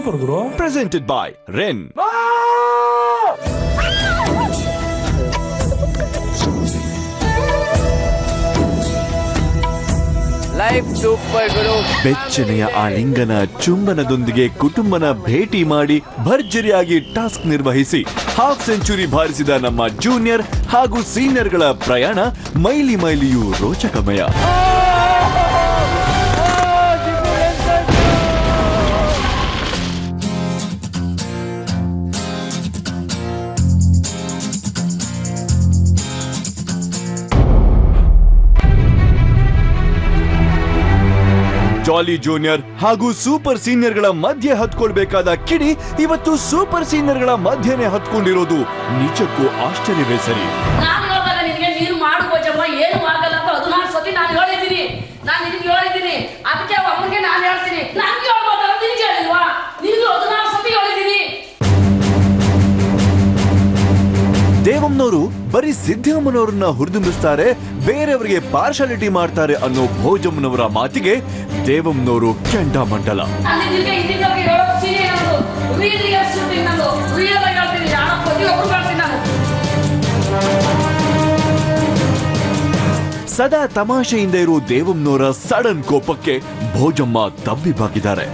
Super Guru. Presented by rain. Life super Guru. ಬೆಚ್ಚನೆಯ ಆಲಿಂಗನ ಚುಂಬನದೊಂದಿಗೆ ಕುಟುಂಬನ ಭೇಟಿ ಮಾಡಿ ಭರ್ಜರಿಯಾಗಿ ಟಾಸ್ಕ್ ನಿರ್ವಹಿಸಿ ಹಾಫ್ ಸೆಂಚುರಿ ಬಾರಿಸಿದ ನಮ್ಮ ಜೂನಿಯರ್ ಹಾಗೂ ಸೀನಿಯರ್ಗಳ ಪ್ರಯಾಣ ಮೈಲಿ ಮೈಲಿಯೂ ರೋಚಕಮಯ. ಜಾಲಿ ಜೂನಿಯರ್ ಹಾಗೂ ಸೂಪರ್ ಸೀನಿಯರ್ಗಳ ಮಧ್ಯೆ ಹತ್ಕೊಳ್ಬೇಕಾದ ಕಿಡಿ ಇವತ್ತು ಸೂಪರ್ ಸೀನಿಯರ್ಗಳ ಮಧ್ಯೆನೆ ಹತ್ಕೊಂಡಿರೋದು ನಿಜಕ್ಕೂ ಆಶ್ಚರ್ಯವೇ ಸರಿ. ನೀನು ಮಾಡುವ ಏನು ಆಗಲ್ಲ ಅಂತ 14 ಸತಿ ನಾನು ಹೇಳಿದ್ದೀನಿ. ಅದಕ್ಕೆ ಅಮ್ಮನಿಗೆ ನಾನು ಹೇಳ್ತೀನಿ, ನನಗೆ ಹೇಳ್ಬೋದಲ್ಲ, ನಿನ್ಗೆ ಹೇಳಿಲ್ವಾ? ನಿನಗೆ 14 ಸತಿ ಹೇಳಿದ್ದೀನಿ. ದೇವಮ್ಮನವರು ಬರೀ ಸಿದ್ದಮ್ಮನವರನ್ನ ಹುರಿದುಂಬಿಸ್ತಾರೆ, ಬೇರೆಯವರಿಗೆ ಪಾರ್ಶಾಲಿಟಿ ಮಾಡ್ತಾರೆ ಅನ್ನೋ ಭೋಜಮ್ಮನವರ ಮಾತಿಗೆ ದೇವಮ್ಮನವರು ಕೆಂಡಾಮಂಡಲ. ಸದಾ ತಮಾಷೆಯಿಂದ ಇರೋ ದೇವಮ್ಮನವರ ಸಡನ್ ಕೋಪಕ್ಕೆ ಭೋಜಮ್ಮ ತಬ್ಬಿ ಬಾಗಿದ್ದಾರೆ.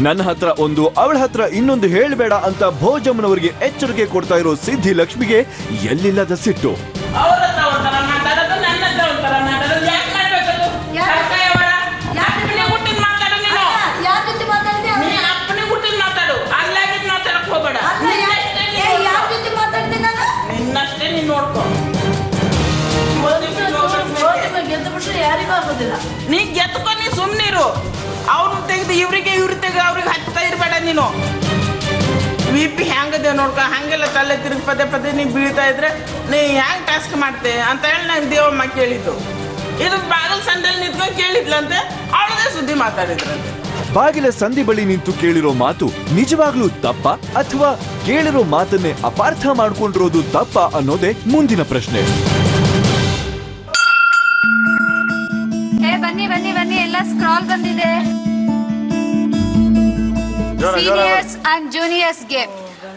ನನ್ನ ಹತ್ರ ಒಂದು ಅವಳ ಹತ್ರ ಇನ್ನೊಂದು ಹೇಳಬೇಡ ಅಂತ ಭೋಜಮ್ಮನವರಿಗೆ ಎಚ್ಚರಿಕೆ ಕೊಡ್ತಾ ಇರೋ ಸಿದ್ಧಿ ಲಕ್ಷ್ಮಿಗೆ ಎಲ್ಲಿಲ್ಲದ ಸಿಟ್ಟು. ನೀ ಗೆದ್ದುಕೊ, ನೀ ಸುಮ್ನಿರು. ಅವ್ರನ್ನ ತೆಗೆದು ಇವ್ರಿಗೆ ಅವ್ರಿಗೆ ಹಚ್ತಾ ಇರ್ಬೇಡ ನೀನು. BP ಹೆಂಗದೆ ನೋಡ್ಕೊ, ಹಂಗೆಲ್ಲ ತಲೆ ತಿರುಗಿ ಪದೇ ನೀ ಬೀಳ್ತಾ ಇದ್ರೆ ನೀ ಹೆಂಗ್ ಟಾಸ್ಕ್ ಮಾಡ್ತೆ ಅಂತ ಹೇಳಿ ನಂಗೆ ದೇವಮ್ಮ ಕೇಳಿದ್ದು. ಇದು ಬಾಗಿಲ ಸಂದಲ್ಲಿ ನಿಂತ್ಕೊಂಡು ಕೇಳಿದ್ಲಂತೆ, ಅವಳದೇ ಸುದ್ದಿ ಮಾತಾಡಿದ್ರಂತೆ. ಬಾಗಿಲ ಸಂಧಿ ಬಳಿ ನಿಂತು ಕೇಳಿರೋ ಮಾತು ನಿಜವಾಗ್ಲೂ ತಪ್ಪ ಅಥವಾ ಕೇಳಿರೋ ಮಾತನ್ನೇ ಅಪಾರ್ಥ ಮಾಡ್ಕೊಂಡಿರೋದು ತಪ್ಪ ಅನ್ನೋದೇ ಮುಂದಿನ ಪ್ರಶ್ನೆ. ಬನ್ನಿ ಎಲ್ಲ ಸ್ಕ್ರಾಲ್ ಬಂದಿದೆ. ಸೀನಿಯರ್ಸ್ ಅಂಡ್ ಜೂನಿಯರ್ಸ್ಗೆ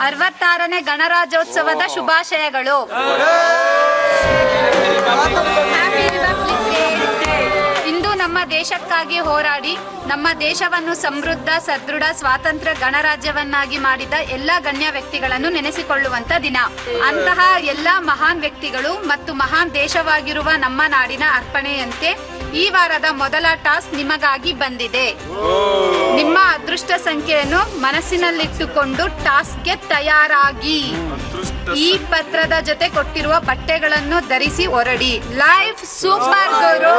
66ನೇ ಗಣರಾಜ್ಯೋತ್ಸವದ ಶುಭಾಶಯಗಳು. ಇಂದು ನಮ್ಮ ದೇಶಕ್ಕಾಗಿ ಹೋರಾಡಿ ನಮ್ಮ ದೇಶವನ್ನು ಸಮೃದ್ಧ, ಸದೃಢ, ಸ್ವಾತಂತ್ರ್ಯ ಗಣರಾಜ್ಯವನ್ನಾಗಿ ಮಾಡಿದ ಎಲ್ಲ ಗಣ್ಯ ವ್ಯಕ್ತಿಗಳನ್ನು ನೆನೆಸಿಕೊಳ್ಳುವಂತ ದಿನ. ಅಂತಹ ಎಲ್ಲ ಮಹಾನ್ ವ್ಯಕ್ತಿಗಳು ಮತ್ತು ಮಹಾನ್ ದೇಶವಾಗಿರುವ ನಮ್ಮ ನಾಡಿನ ಅರ್ಪಣೆಯಂತೆ ಈ ವಾರದ ಮೊದಲ ಟಾಸ್ಕ್ ನಿಮಗಾಗಿ ಬಂದಿದೆ. ನಿಮ್ಮ ಅದೃಷ್ಟ ಸಂಖ್ಯೆಯನ್ನು ಮನಸ್ಸಿನಲ್ಲಿಟ್ಟುಕೊಂಡು ಟಾಸ್ಕ್ಗೆ ತಯಾರಾಗಿ. ಈ ಪತ್ರದ ಜೊತೆ ಕೊಟ್ಟಿರುವ ಬಟ್ಟೆಗಳನ್ನು ಧರಿಸಿ ಹೊರಡಿ. Life super Guru.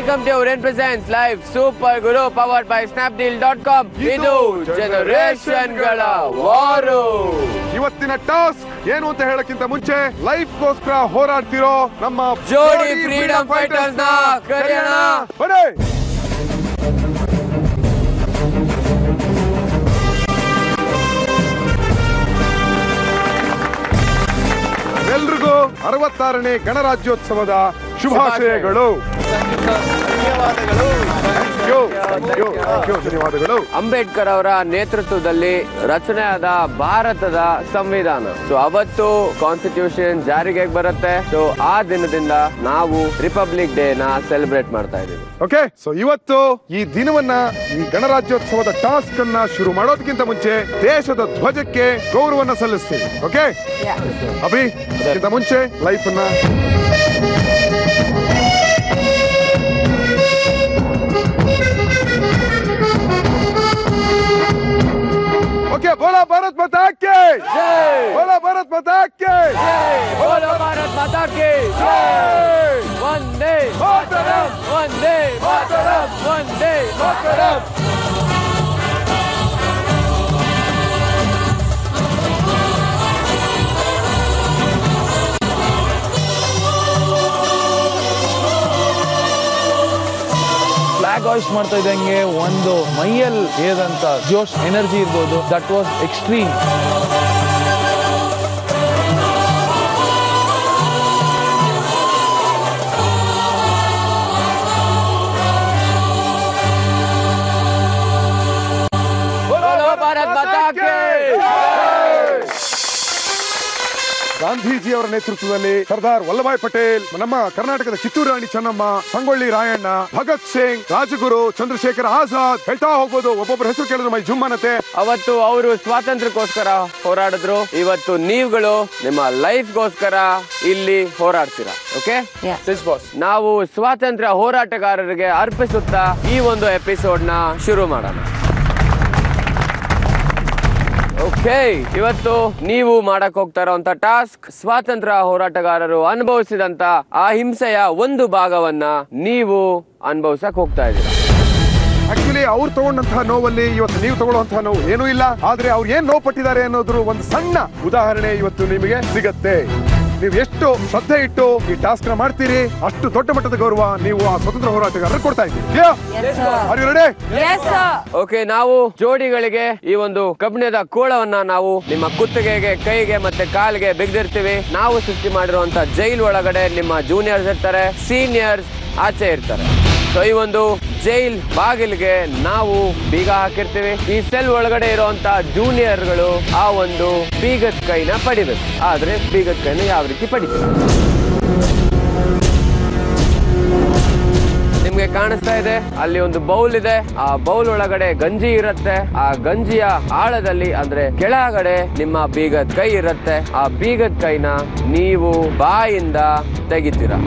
Welcome to Ren Presents Live Super Guru powered by Snapdeal.com. ಇದು ಜನರೇಷನ್ಗಳ ವಾರು. ಇವತ್ತಿನ ಟಾಸ್ಕ್ ಏನು ಅಂತ ಹೇಳಕ್ಕಿಂತ ಮುಂಚೆ ಲೈಫ್ಗೋಸ್ಕರ ಹೋರಾಡ್ತಿರೋ ನಮ್ಮ ಜೋಡಿ ಫ್ರೀಡಮ್ ಫೈಟರ್ಸ್ ನ ಕರೆಯೋಣ. ಬನ್ನಿ. ಎಲ್ರಿಗೂ 66ನೇ ಗಣರಾಜ್ಯೋತ್ಸವದ ಶುಭಾಶಯಗಳು. ಧನ್ಯವಾದಗಳು. ಅಂಬೇಡ್ಕರ್ ಅವರ ನೇತೃತ್ವದಲ್ಲಿ ರಚನೆಯಾದ ಭಾರತದ ಸಂವಿಧಾನ. ಸೊ ಅವತ್ತು ಕಾನ್ಸ್ಟಿಟ್ಯೂಷನ್ ಜಾರಿಗೆ ಬರುತ್ತೆ. ಸೊ ಆ ದಿನದಿಂದ ನಾವು ರಿಪಬ್ಲಿಕ್ ಡೇ ನ ಸೆಲೆಬ್ರೇಟ್ ಮಾಡ್ತಾ ಇದೀವಿ. ಓಕೆ, ಸೊ ಇವತ್ತು ಈ ದಿನವನ್ನ, ಈ ಗಣರಾಜ್ಯೋತ್ಸವದ ಟಾಸ್ಕ್ ಅನ್ನ ಶುರು ಮಾಡೋದಕ್ಕಿಂತ ಮುಂಚೆ ದೇಶದ ಧ್ವಜಕ್ಕೆ ಗೌರವನ್ನ ಸಲ್ಲಿಸ್ತೀವಿ. ಓಕೆ ಅಭಿ, ಅದಕ್ಕಿಂತ ಮುಂಚೆ ಲೈಫ್ ಅನ್ನ ओके, बोला भारत माता की जय, बोला भारत माता की जय, बोला भारत माता की जय. वंदे मातरम, वंदे मातरम, वंदे मातरम. ಫ್ಲಾಗ್ ಹಾಯ್ಸ್ಟ್ ಮಾಡ್ತಾ ಇದ್ದಂಗೆ ಒಂದು ಮೈಯಲ್ಲಿ ಏದಂತ ಜೋಶ್ ಎನರ್ಜಿ ಇರ್ಬೋದು, ದಟ್ ವಾಸ್ ಎಕ್ಸ್ಟ್ರೀಮ್. ಗಾಂಧೀಜಿ ಅವರ ನೇತೃತ್ವದಲ್ಲಿ ಸರ್ದಾರ್ ವಲ್ಲಭಾಯ್ ಪಟೇಲ್, ನಮ್ಮ ಕರ್ನಾಟಕದ ಕಿತ್ತೂರು ರಾಣಿ ಚೆನ್ನಮ್ಮ, ಸಂಗೊಳ್ಳಿ ರಾಯಣ್ಣ, ಭಗತ್ ಸಿಂಗ್, ರಾಜಗುರು, ಚಂದ್ರಶೇಖರ್ ಆಜಾದ್, ಹೇಳ್ತಾ ಹೋಗ್ಬೋದು. ಒಬ್ಬೊಬ್ಬರ ಹೆಸರು ಕೇಳಿದ್ರು ಮೈ ಜುಮ್ಮನತೆ. ಅವತ್ತು ಅವರು ಸ್ವಾತಂತ್ರ್ಯಕ್ಕೋಸ್ಕರ ಹೋರಾಡಿದ್ರು. ಇವತ್ತು ನೀವುಗಳು ನಿಮ್ಮ ಲೈಫ್ಗೋಸ್ಕರ ಇಲ್ಲಿ ಹೋರಾಡ್ತೀರಾ. ಓಕೆ, ನಾವು ಸ್ವಾತಂತ್ರ್ಯ ಹೋರಾಟಗಾರರಿಗೆ ಅರ್ಪಿಸುತ್ತಾ ಈ ಒಂದು ಎಪಿಸೋಡ್ ನ ಶುರು ಮಾಡೋಣ. ಓಕೆ, ಇವತ್ತು ನೀವು ಮಾಡಕ್ ಹೋಗ್ತಾ ಇರೋಂತ ಟಾಸ್ಕ್, ಸ್ವಾತಂತ್ರ್ಯ ಹೋರಾಟಗಾರರು ಅನುಭವಿಸಿದಂತ ಆ ಹಿಂಸೆಯ ಒಂದು ಭಾಗವನ್ನ ನೀವು ಅನುಭವಿಸಕ್ ಹೋಗ್ತಾ ಇದ್ದೀರಾ. ಆಕ್ಚುಲಿ ಅವ್ರು ತಗೊಂಡಂತಹ ನೋವಲ್ಲಿ ಇವತ್ತು ನೀವು ತಗೊಳ್ಳುವಂತಹ ನೋವು ಏನೂ ಇಲ್ಲ. ಆದ್ರೆ ಅವ್ರು ಏನ್ ನೋವು ಪಟ್ಟಿದ್ದಾರೆ ಅನ್ನೋದ್ರ ಒಂದು ಸಣ್ಣ ಉದಾಹರಣೆ ಇವತ್ತು ನಿಮಗೆ ಸಿಗತ್ತೆ. ನೀವು ಎಷ್ಟು ಶ್ರದ್ಧೆ ಇಟ್ಟು ಈ ಟಾಸ್ಕ್ ನ ಮಾಡ್ತೀರಿ, ಅಷ್ಟು ದೊಡ್ಡ ಮಟ್ಟದ ಗೌರವ ನೀವು ಆ ಸ್ವತಂತ್ರ ಹೋರಾಟಗಾರರು ಕೊಡ್ತಾ ಇದ್ದೀರಿ. ಓಕೆ, ನಾವು ಜೋಡಿಗಳಿಗೆ ಈ ಒಂದು ಕಬ್ಬಿಣದ ಕೋಳವನ್ನ ನಾವು ನಿಮ್ಮ ಕುತ್ತಿಗೆಗೆ, ಕೈಗೆ ಮತ್ತೆ ಕಾಲಿಗೆ ಬಿಗಿದಿರ್ತೀವಿ. ನಾವು ಸೃಷ್ಟಿ ಮಾಡಿರುವಂತ ಜೈಲ್ ಒಳಗಡೆ ನಿಮ್ಮ ಜೂನಿಯರ್ಸ್ ಇರ್ತಾರೆ, ಸೀನಿಯರ್ಸ್ ಆಚೆ ಇರ್ತಾರೆ. ಸೊ ಈ ಒಂದು ಜೈಲ್ ಬಾಗಿಲಿಗೆ ನಾವು ಬೀಗ ಹಾಕಿರ್ತೀವಿ. ಈ ಸೆಲ್ ಒಳಗಡೆ ಇರುವಂತ ಜೂನಿಯರ್ಗಳು ಆ ಒಂದು ಬೀಗದ ಕೈನ ಪಡಿಬೇಕು. ಆದ್ರೆ ಬೀಗದ ಕೈನ ಯಾವ ರೀತಿ ಪಡಿತೀವಿ ನಿಮ್ಗೆ ಕಾಣಿಸ್ತಾ ಇದೆ. ಅಲ್ಲಿ ಒಂದು ಬೌಲ್ ಇದೆ. ಆ ಬೌಲ್ ಒಳಗಡೆ ಗಂಜಿ ಇರುತ್ತೆ. ಆ ಗಂಜಿಯ ಆಳದಲ್ಲಿ ಅಂದ್ರೆ ಕೆಳಗಡೆ ನಿಮ್ಮ ಬೀಗದ ಕೈ ಇರುತ್ತೆ. ಆ ಬೀಗದ ಕೈನ ನೀವು ಬಾಯಿಂದ ತೆಗಿತೀರಾ.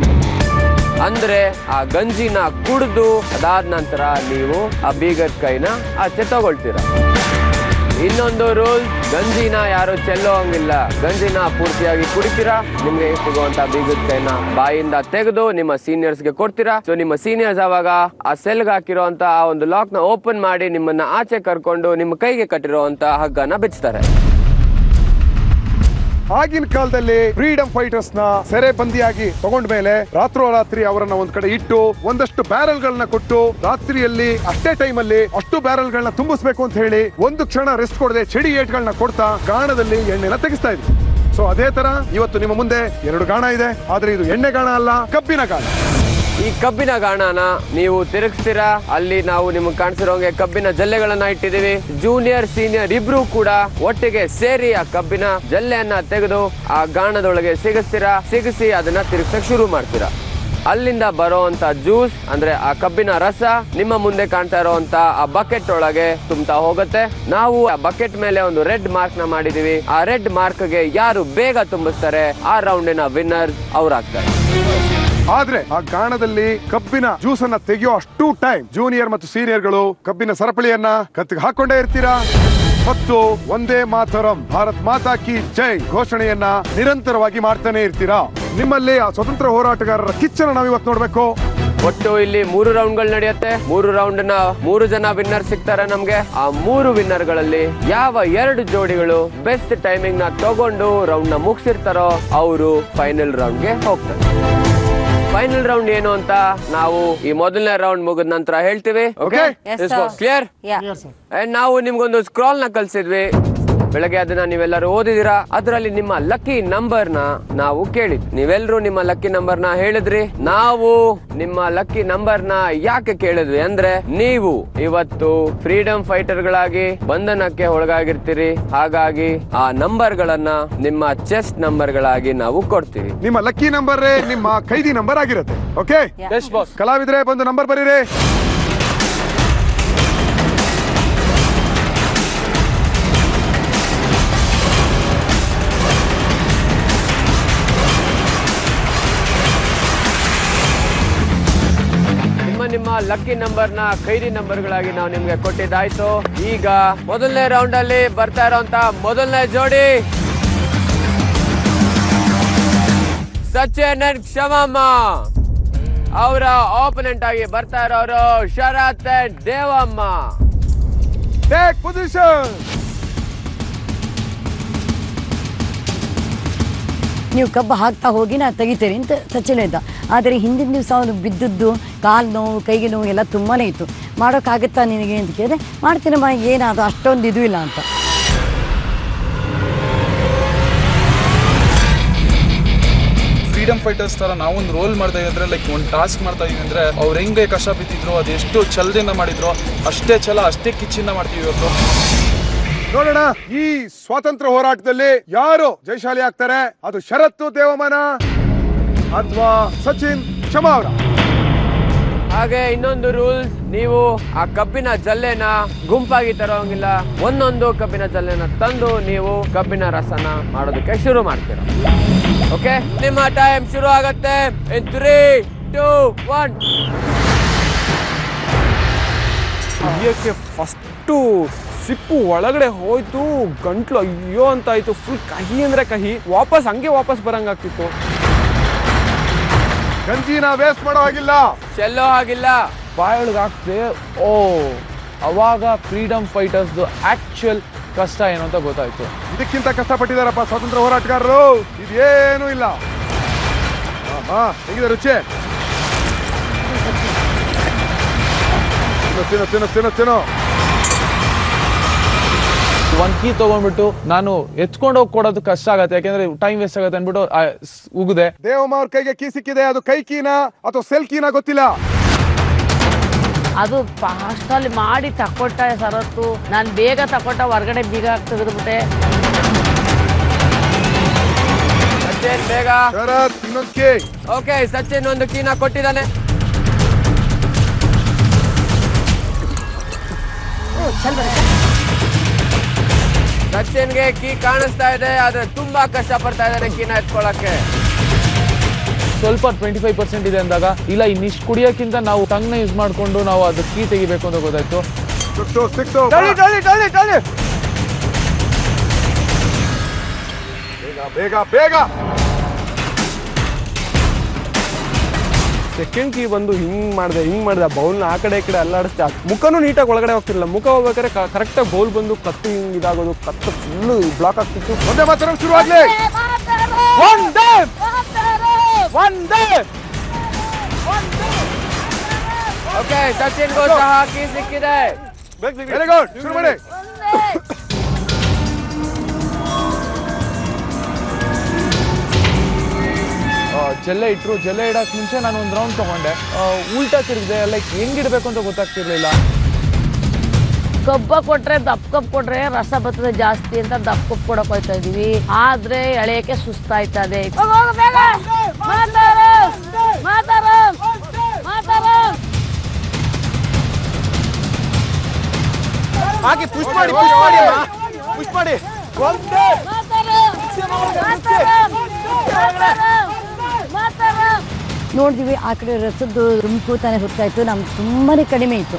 ಅಂದ್ರೆ ಆ ಗಂಜಿನ ಕುಡಿದು ಅದಾದ ನಂತರ ನೀವು ಆ ಬೀಗದ ಕೈನ ಆಚೆ ತಗೊಳ್ತೀರಾ. ಇನ್ನೊಂದು ರೂಲ್, ಗಂಜಿನ ಯಾರು ಚೆಲ್ಲೋ ಹಂಗಿಲ್ಲ. ಗಂಜಿನ ಪೂರ್ತಿಯಾಗಿ ಕುಡಿತೀರಾ. ನಿಮ್ಗೆ ಸಿಗುವಂತ ಬೀಗದ ಕೈನ ಬಾಯಿಂದ ತೆಗೆದು ನಿಮ್ಮ ಸೀನಿಯರ್ಸ್ಗೆ ಕೊಡ್ತೀರಾ. ಸೊ ನಿಮ್ಮ ಸೀನಿಯರ್ಸ್ ಅವಾಗ ಆ ಸೆಲ್ಗೆ ಹಾಕಿರುವಂತ ಆ ಒಂದು ಲಾಕ್ ನ ಓಪನ್ ಮಾಡಿ ನಿಮ್ಮನ್ನ ಆಚೆ ಕರ್ಕೊಂಡು ನಿಮ್ಮ ಕೈಗೆ ಕಟ್ಟಿರುವಂತ ಹಗ್ಗನ ಬಿಚ್ತಾರೆ. ಆಗಿನ ಕಾಲದಲ್ಲಿ ಫ್ರೀಡಮ್ ಫೈಟರ್ಸ್ ನ ಸೆರೆ ಬಂದಿಯಾಗಿ ತಗೊಂಡ ಮೇಲೆ ರಾತ್ರೋರಾತ್ರಿ ಅವರನ್ನ ಒಂದ್ ಕಡೆ ಇಟ್ಟು ಒಂದಷ್ಟು ಬ್ಯಾರಲ್ ಗಳನ್ನ ಕೊಟ್ಟು ರಾತ್ರಿಯಲ್ಲಿ ಅಷ್ಟೇ ಟೈಮ್ ಅಲ್ಲಿ ಅಷ್ಟು ಬ್ಯಾರಲ್ ಗಳನ್ನ ತುಂಬಿಸ್ಬೇಕು ಅಂತ ಹೇಳಿ ಒಂದು ಕ್ಷಣ ರೆಸ್ಟ್ ಕೊಡದೆ ಚಡಿ ಏಟ್ಗಳನ್ನ ಕೊಡ್ತಾ ಗಾಣದಲ್ಲಿ ಎಣ್ಣೆನ ತೆಗಿಸ್ತಾ ಇದ್ರು. ಸೊ ಅದೇ ತರ ಇವತ್ತು ನಿಮ್ಮ ಮುಂದೆ 2 ಗಾಣ ಇದೆ. ಆದ್ರೆ ಇದು ಎಣ್ಣೆ ಗಾಣ ಅಲ್ಲ, ಕಬ್ಬಿನ ಗಾಣ. ಈ ಕಬ್ಬಿನ ಗಾಣನ ನೀವು ತಿರುಗಿಸ್ತೀರಾ. ಅಲ್ಲಿ ನಾವು ನಿಮ್ಗೆ ಕಾಣಿಸಿರೋಂಗೆ ಕಬ್ಬಿನ ಜಲ್ಲೆಗಳನ್ನ ಇಟ್ಟಿದೀವಿ. ಜೂನಿಯರ್ ಸೀನಿಯರ್ ಇಬ್ರು ಕೂಡ ಒಟ್ಟಿಗೆ ಸೇರಿ ಆ ಕಬ್ಬಿನ ಜಲ್ಲೆಯನ್ನ ತೆಗೆದು ಆ ಗಾಣದೊಳಗೆ ಸಿಗಿಸಿ ಅದನ್ನ ತಿರುಗಿಸಕ್ ಶುರು ಮಾಡ್ತೀರಾ. ಅಲ್ಲಿಂದ ಬರೋಂತ ಜ್ಯೂಸ್ ಅಂದ್ರೆ ಆ ಕಬ್ಬಿನ ರಸ ನಿಮ್ಮ ಮುಂದೆ ಕಾಣ್ತಾ ಇರೋಂತ ಆ ಬಕೆಟ್ ಒಳಗೆ ತುಂಬ್ತಾ ಹೋಗುತ್ತೆ. ನಾವು ಆ ಬಕೆಟ್ ಮೇಲೆ ಒಂದು ರೆಡ್ ಮಾರ್ಕ್ ನ ಮಾಡಿದೀವಿ. ಆ ರೆಡ್ ಮಾರ್ಕ್ ಗೆ ಯಾರು ಬೇಗ ತುಂಬಿಸ್ತಾರೆ ಆ ರೌಂಡಿನ ವಿನ್ನರ್ ಅವ್ರಾಗ್ತಾರೆ. ಆದ್ರೆ ಆ ಗಾಣದಲ್ಲಿ ಕಬ್ಬಿನ ಜ್ಯೂಸ್ ಅನ್ನ ತೆಗೆಯೋ ಅಷ್ಟು ಟೈಮ್ ಜೂನಿಯರ್ ಮತ್ತು ಸೀನಿಯರ್ ಗಳು ಕಬ್ಬಿನ ಸರಪಳಿಯನ್ನ ಕತ್ತಿಗೆ ಹಾಕೊಂಡೇ ಇರ್ತೀರಾ ಮತ್ತು ಒಂದೇ ಮಾತರಂ ಭಾರತ್ ಮಾತಾ ಕಿ ಜೈ ಘೋಷಣೆಯನ್ನ ನಿರಂತರವಾಗಿ ಮಾಡ್ತಾನೆ ಇರ್ತೀರಾ. ನಿಮ್ಮಲ್ಲಿ ಆ ಸ್ವತಂತ್ರ ಹೋರಾಟಗಾರರ ಕಿಚ್ಚನ ನಾವಿವತ್ತು ನೋಡ್ಬೇಕು. ಒಟ್ಟು ಇಲ್ಲಿ 3 ರೌಂಡ್ಗಳು ನಡೆಯುತ್ತೆ. 3 ರೌಂಡ್ ನ 3 ಜನ ವಿನ್ನರ್ ಸಿಗ್ತಾರೆ ನಮ್ಗೆ. ಆ 3 ವಿನ್ನರ್ ಗಳಲ್ಲಿ ಯಾವ 2 ಜೋಡಿಗಳು ಬೆಸ್ಟ್ ಟೈಮಿಂಗ್ ನ ತಗೊಂಡು ರೌಂಡ್ ನ ಮುಗಿಸಿರ್ತಾರೋ ಅವರು ಫೈನಲ್ ರೌಂಡ್ ಗೆ ಹೋಗ್ತಾರೆ. ಫೈನಲ್ ರೌಂಡ್ ಏನು ಅಂತ ನಾವು ಈ ಮೊದಲನೇ ರೌಂಡ್ ಮುಗಿದ ನಂತರ ಹೇಳ್ತೀವಿ. Okay, clear? ನಾವು ನಿಮ್ಗೊಂದು ಸ್ಕ್ರಾಲ್ ನ ಕಲ್ಸಿದ್ವಿ ಬೆಳಗ್ಗೆ. ಅದನ್ನ ನೀವೆಲ್ಲರೂ ಓದಿದಿರಾ. ಅದರಲ್ಲಿ ನಿಮ್ಮ ಲಕ್ಕಿ ನಂಬರ್ ನ ನಾವು ಕೇಳಿದ್ವಿ. ನೀವೆಲ್ಲರೂ ನಿಮ್ಮ ಲಕ್ಕಿ ನಂಬರ್ ನ ಹೇಳಿದ್ರಿ. ನಾವು ನಿಮ್ಮ ಲಕ್ಕಿ ನಂಬರ್ ನ ಯಾಕೆ ಕೇಳಿದ್ವಿ ಅಂದ್ರೆ, ನೀವು ಇವತ್ತು ಫ್ರೀಡಮ್ ಫೈಟರ್ ಗಳಾಗಿ ಬಂಧನಕ್ಕೆ ಒಳಗಾಗಿರ್ತೀರಿ. ಹಾಗಾಗಿ ಆ ನಂಬರ್ ಗಳನ್ನ ನಿಮ್ಮ ಚೆಸ್ಟ್ ನಂಬರ್ ಗಳಾಗಿ ನಾವು ಕೊಡ್ತೀವಿ. ನಿಮ್ಮ ಲಕ್ಕಿ ನಂಬರ್ ನಿಮ್ಮ ಖೈದಿ ನಂಬರ್ ಆಗಿರುತ್ತೆ. ಓಕೆ, ಕಲಾವಿದ್ರೆ ಬಂದು ನಂಬರ್ ಬರೀರಿ. ನಿಮ್ಮ ಲಕ್ಕಿ ನಂಬರ್ ನ ಖೈದಿ ನಂಬರ್ ಗಳಾಗಿ ನಾವು ನಿಮ್ಗೆ ಕೊಟ್ಟಿದ್ದಾಯ್ತು. ಈಗ ಮೊದಲನೇ ರೌಂಡ್ ಅಲ್ಲಿ ಬರ್ತಾ ಇರೋಂತ ಮೊದಲನೇ ಜೋಡಿ ಸಚಿನ್ ಅಂಡ್ ಕ್ಷಮಮ್ಮ. ಅವರ ಆಪೋನೆಂಟ್ ಆಗಿ ಬರ್ತಾ ಇರೋರು Sharath and Devamma. Take position. ನೀವು ಕಬ್ಬು ಹಾಕ್ತಾ ಹೋಗಿ ನಾನು ತೆಗಿತೇನೆ ಅಂತ ಸಚಿನ್ ಹೇಳ್ದ. ಆದರೆ ಹಿಂದಿನ ದಿವಸ ಅವನು ಬಿದ್ದದ್ದು ಕಾಲು ನೋವು ಕೈಗೆ ನೋವು ಎಲ್ಲ ತುಂಬಾ ಇತ್ತು. ಮಾಡೋಕ್ಕಾಗುತ್ತಾ ನಿನಗೆ ಅಂತ ಕೇಳಿದ್ರೆ ಮಾಡ್ತೀನಮ್ಮ, ಏನಾದ್ರು ಅಷ್ಟೊಂದು ಇದು ಇಲ್ಲ ಅಂತ. ಫ್ರೀಡಮ್ ಫೈಟರ್ಸ್ ತರ ನಾವೊಂದು ರೋಲ್ ಮಾಡ್ತಾ ಇದ್ರೆ ಲೈಕ್ ಒಂದು ಟಾಸ್ಕ್ ಮಾಡ್ತಾ ಇದೀವಿ ಅಂದ್ರೆ ಅವ್ರು ಹೆಂಗೆ ಕಷ್ಟ ಬಿದ್ದಿದ್ರು ಅದೆಷ್ಟು ಛಲದಿಂದ ಮಾಡಿದ್ರು ಅಷ್ಟೇ ಛಲ ಅಷ್ಟೇ ಕಿಚ್ಚಿಂದ ಮಾಡ್ತೀವಿ ಇವತ್ತು. ನೋಡೋಣ ಈ ಸ್ವಾತಂತ್ರ್ಯ ಹೋರಾಟದಲ್ಲಿ ಯಾರು ಜಯಶಾಲಿ ಆಗ್ತಾರೆ, ಅದು ಶರತ್ತು ದೇವಮನ ಅಥವಾ ಸಚಿನ್ ಚಮಾವ್ರ. ಹಾಗೆ ಇನ್ನೊಂದು ರೂಲ್ಸ್, ನೀವು ಆ ಕಬ್ಬಿನ ಜಲ್ಲೆನ ಗುಂಪಾಗಿ ತರೋಂಗಿಲ್ಲ. ಒಂದೊಂದು ಕಬ್ಬಿನ ಜಲ್ಲೆನ ತಂದು ನೀವು ಕಬ್ಬಿನ ರಸನ ಮಾಡೋದಕ್ಕೆ ಶುರು ಮಾಡ್ತೀರ. ಓಕೆ, ನಿಮ್ಮ ಟೈಮ್ ಶುರು ಆಗತ್ತೆ. 3, 2, 1. ಕುಡಿಯೋಕ್ಕೆ ಫಸ್ಟು ಸಿಪ್ಪು ಒಳಗಡೆ ಹೋಯ್ತು, ಗಂಟ್ಲು ಅಯ್ಯೋ ಅಂತ ಆಯ್ತು. ಫುಲ್ ಕಹಿ ಅಂದ್ರೆ ಕಹಿ. ವಾಪಸ್ ಬರಂಗಾಗ್ತಿತ್ತು. ಗಂಜಿನ ವೇಸ್ಟ್ ಮಾಡೋ ಹಾಗಿಲ್ಲ, ಚೆಲ್ಲೋ ಹಾಗಿಲ್ಲ. ಬಾಯೊಳಗೆ ಹಾಕ್ತೆ. ಓ, ಅವಾಗ ಫ್ರೀಡಮ್ ಫೈಟರ್ಸ್ ಆಕ್ಚುಯಲ್ ಕಷ್ಟ ಏನು ಅಂತ ಗೊತ್ತಾಯ್ತು. ಇದಕ್ಕಿಂತ ಕಷ್ಟಪಟ್ಟಿದಾರಪ್ಪ ಸ್ವಾತಂತ್ರ್ಯ ಹೋರಾಟಗಾರರು, ಇದೇನೂ ಇಲ್ಲ. ಹೇಗಿದೆ ರುಚಿ? ತಿನ್ನೋ. ಒಂದ್ ಕೀ ತಗೊಂಡ್ಬಿಟ್ಟು ನಾನು ಎತ್ಕೊಂಡು ಹೋಗಿ ಕೊಡೋದು ಕಷ್ಟ ಆಗತ್ತೆ, ಯಾಕೆಂದ್ರೆ ಟೈಮ್ ವೇಸ್ಟ್ ಆಗತ್ತೆ ಅನ್ಬಿಟ್ಟು ಉಗಿದೆ. ದೇವಮ್ಮ ಅವ್ರ ಕೈಗೆ ಕೀ ಸಿಕ್ಕಿದೆ. ಅದು ಕೈ ಕೀನ ಅಥವಾ ಸೆಲ್ ಕೀನ ಗೊತ್ತಿಲ್ಲ. ಅದು ಫಾಸ್ಟಲ್ಲಿ ಮಾಡಿ ತಕೊಟ್ಟ ಸರತ್ತು. ನಾನು ಬೇಗ ತಕೊಟ್ಟ, ಹೊರಗಡೆ ಬೀಗ ತೆಗೆದ್ಬಿಟ್ಟೆ. ಸಚಿನ್ ಬೇಗ. ಶರತ್ ಇನ್ನೊಂದು ಕೀ. ಓಕೆ, ಸಚಿನ್ ಒಂದು ಕೀನ ಕೊಟ್ಟಿದ್ದಾನೆ. ಸಚಿನ್ಗೆ ಕೀ ಕಾಣಿಸ್ತಾ ಇದೆ, ಆದ್ರೆ ತುಂಬಾ ಕಷ್ಟ ಪಡ್ತಾ ಇದ್ದಾನೆ ಕೀನ ಎತ್ಕೊಳ್ಳಕ್ಕೆ. ಸ್ವಲ್ಪ 25% ಇದೆ ಅಂದಾಗ ಇಲ್ಲ ಇನ್ನಿಷ್ಟು ಕುಡಿಯೋಕ್ಕಿಂತ ನಾವು ಟಂಗ್ನ ಯೂಸ್ ಮಾಡ್ಕೊಂಡು ನಾವು ಅದು ಕೀ ತೆಗಿಬೇಕು ಅಂತ ಗೊತ್ತಾಯ್ತು. ಬೇಗ. ಸೆಕೆಂಡ್ ಕೀ ಬಂದು ಹಿಂಗ್ ಮಾಡ್ದೆ ಬೌಲ್ನ ಆ ಕಡೆ ಈ ಕಡೆ ಅಲ್ಲಾಡಿಸ್ತಾ. ಮುಖನೂ ನೀಟಾಗಿ ಒಳಗಡೆ ಹೋಗ್ತಿರಲಿಲ್ಲ. ಮುಖ ಹೋಗ್ಬೇಕಾದ್ರೆ ಕರೆಕ್ಟಾಗಿ ಬೌಲ್ ಬಂದು ಕತ್ತು ಹಿಂಗ್ ಇದಾಗೋದು, ಕತ್ತು ಫುಲ್ಲು ಬ್ಲಾಕ್ ಆಗ್ತಿತ್ತು. ಒಂದೇ ಮಾತ್ರ ಶುರು ಆಗ್ಲಿ. ಓಕೆ, ಸಚಿನ್ಗೂ ಸಹ ಕೀ ಸಿಕ್ಕಿದೆ. ವೆರಿ ಗುಡ್, ಶುರು ಮಾಡಿ. ಜಲ್ಲೆ ಇಡಕ್ ಮುಂಚೆ ನಾನು ಒಂದು ರೌಂಡ್ ತಗೊಂಡೆ. ಉಲ್ಟಾ ತಿರುಗಿದೆ, ಲೈಕ್ ಹೆಂಗಿಡ್ಬೇಕು ಅಂತ ಗೊತ್ತಾಗ್ತಿರ್ಲಿಲ್ಲ. ಕಬ್ಬ ಕೊಟ್ರೆ ದಪ್ಪ ಕಪ್ ಕೊಟ್ರೆ ರಸ ಬರ್ತದೆ ಜಾಸ್ತಿ ಅಂತ ದಪ್ಪ ಕಪ್ ಕೊಡಕ್ ಹೋಯ್ತಾ ಇದೀವಿ. ಆದ್ರೆ ಎಳೆಯಕ್ಕೆ ಸುಸ್ತಾಯ್ತದೆ. ಹಾಗೆ ಪುಷ್ ಮಾಡಿ. ನೋಡಿದ್ವಿ ಆ ಕಡೆ ರಸದ್ದು ರುಮ್ಕೂತಾನೆ ಹೊತ್ತಾಯ್ತು. ನಮ್ಗೆ ತುಂಬಾನೇ ಕಡಿಮೆ ಇತ್ತು.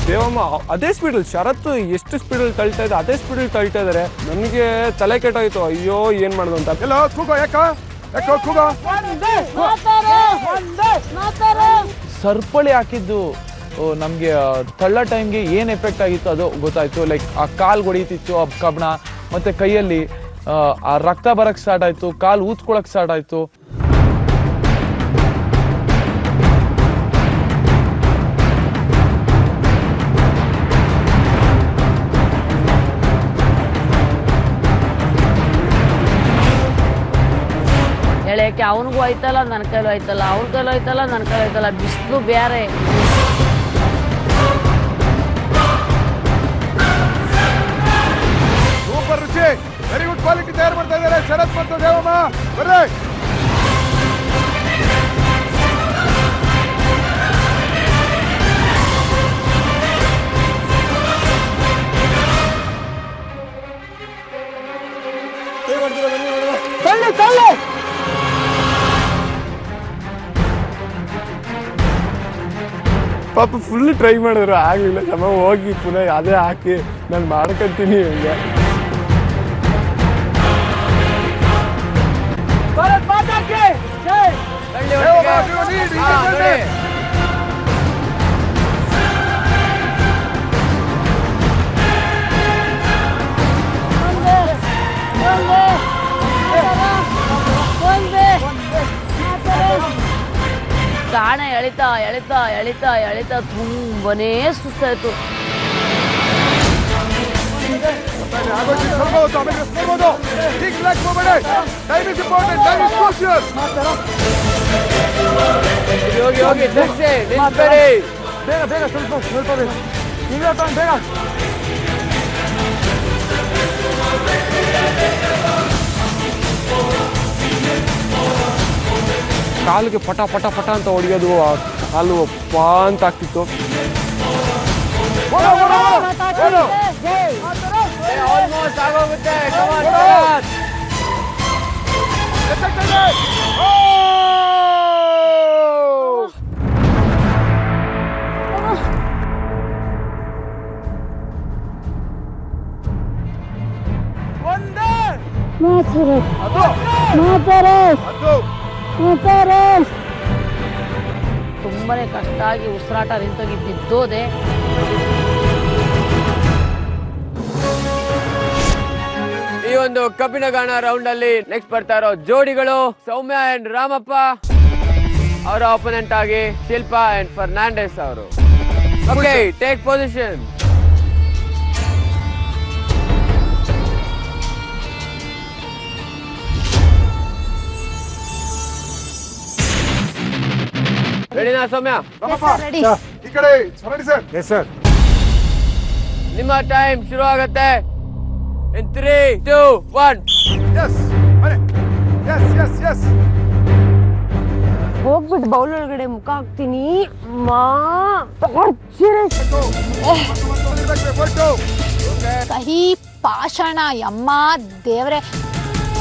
ದೇವಮ್ಮ ಅದೇ ಸ್ಪೀಡಲ್ಲಿ, ಶರತ್ತು ಎಷ್ಟು ಸ್ಪೀಡಲ್ಲಿ ತಳ್ತಾ ಇದೆ ಅದೇ ಸ್ಪೀಡಲ್ಲಿ ತಳ್ತಾ ಇದಾರೆ. ನನಗೆ ತಲೆ ಕೆಟ್ಟೋಯ್ತು, ಅಯ್ಯೋ ಏನ್ ಮಾಡೋದು ಅಂತ. ಎಲ್ಲ ಕೂಗೋ, ಯಾಕೋ ಕೂಗೋ. ಸರ್ಪಳಿ ಹಾಕಿದ್ದು ನಮಗೆ ತಳ್ಳ ಟೈಮ್ಗೆ ಏನು ಎಫೆಕ್ಟ್ ಆಗಿತ್ತು ಅದು ಗೊತ್ತಾಯ್ತು. ಲೈಕ್ ಆ ಕಾಲು ಹೊಡಿತಿತ್ತು ಆ ಕಬ್ಬಣ, ಮತ್ತೆ ಕೈಯಲ್ಲಿ ಆ ರಕ್ತ ಬರಕ್ ಸ್ಟಾರ್ಟ್ ಆಯ್ತು, ಕಾಲು ಊದ್ಕೊಳಕ್ ಸ್ಟಾರ್ಟ್ ಆಯ್ತು. ಎಳೆಯಕ್ಕೆ ಅವನಿಗೂ ಆಯ್ತಲ್ಲ, ನನ್ನ ಕೈಲೂ ಆಯ್ತಲ್ಲ, ಅವ್ನ ಕೈಲೂ ಆಯ್ತಲ್ಲ, ನನ್ನ ಕೈಲೂ ಆಯ್ತಲ್ಲ. ಬಿಸಿಲು ಬೇರೆ. ಸೂಪರ್ ರುಚಿ, ವೆರಿ ಗುಡ್ ಕ್ವಾಲಿಟಿ ತಯಾರು ಮಾಡ್ತಾ ಇದ್ದಾರೆ ಶರತ್ ಮತ್ತು ದೇವಮ್ಮ. ಬರ್ರಿ. ಪಾಪ ಫುಲ್ ಟ್ರೈ ಮಾಡಿದ್ರು, ಆಗ್ಲಿಲ್ಲ. ಸಮ ಹೋಗಿ ಪುನಃ ಅದೇ ಹಾಕಿ ನಾನು ಮಾಡ್ಕೊಂತೀನಿ ಹಂಗೆ. ಬನ್ನಿ ಒಟ್ಟಿಗೆ. ನೋಡಿ ಗಾಣ ಎಳಿತಾ ಎಳಿತಾ ಎಳಿತಾ ಎಳಿತಾ ತುಂಬನೇ ಸುಸ್ತಾಯ್ತು. ಹೋಗಿ ಹೋಗಿ ಟ್ಯಾಕ್ಸಿ ನಿಲ್ಸ್ಬೇಡಿ. ಬೇಗ ಬೇಗ ಸ್ವಲ್ಪ ಬೇಗ ಬೇಗ. ಕಾಲಿಗೆ ಪಟ ಪಟ ಪಟ ಅಂತ ಹೊಡೆಯೋದು, ಕಾಲು ಪಾ ಅಂತ ಆಗ್ತಿತ್ತು. ಆಲ್ಮೋಸ್ಟ್ ಆಗೋಗುತ್ತೆ. ತುಂಬಾನೇ ಕಷ್ಟ ಆಗಿ ಉಸಿರಾಟ ನಿಂತೋಗಿ ಬಿದ್ದೋದೆ. ಈ ಒಂದು ಕಬ್ಬಿಣಗಾಣ ರೌಂಡ್ ಅಲ್ಲಿ ನೆಕ್ಸ್ಟ್ ಬರ್ತಾ ಇರೋ ಜೋಡಿಗಳು ಸೌಮ್ಯ ಅಂಡ್ ರಾಮಪ್ಪ, ಅವರ ಆಪೋನೆಂಟ್ ಆಗಿ ಶಿಲ್ಪಾ ಅಂಡ್ ಫರ್ನಾಂಡಿಸ್ ಅವರು. Okay, take position. ರೆಡಿನಾ ಸೌಮ್ಯ? ಈ ಕಡೆ ರೆಡಿ ಸರ್. Yes sir. ನಿಮ್ಮ ಟೈಮ್ ಶುರು ಆಗುತ್ತೆ. In 3, 2, 1. Yes. Yes, yes, yes. ಹೋಗ್ಬಿಟ್ಟು ಬೌಲ್ ಒಳಗಡೆ ಮುಖ ಹಾಕ್ತೀನಿ. ಕಹಿ ಪಾಷಾಣ ಅಮ್ಮ ದೇವ್ರೆ,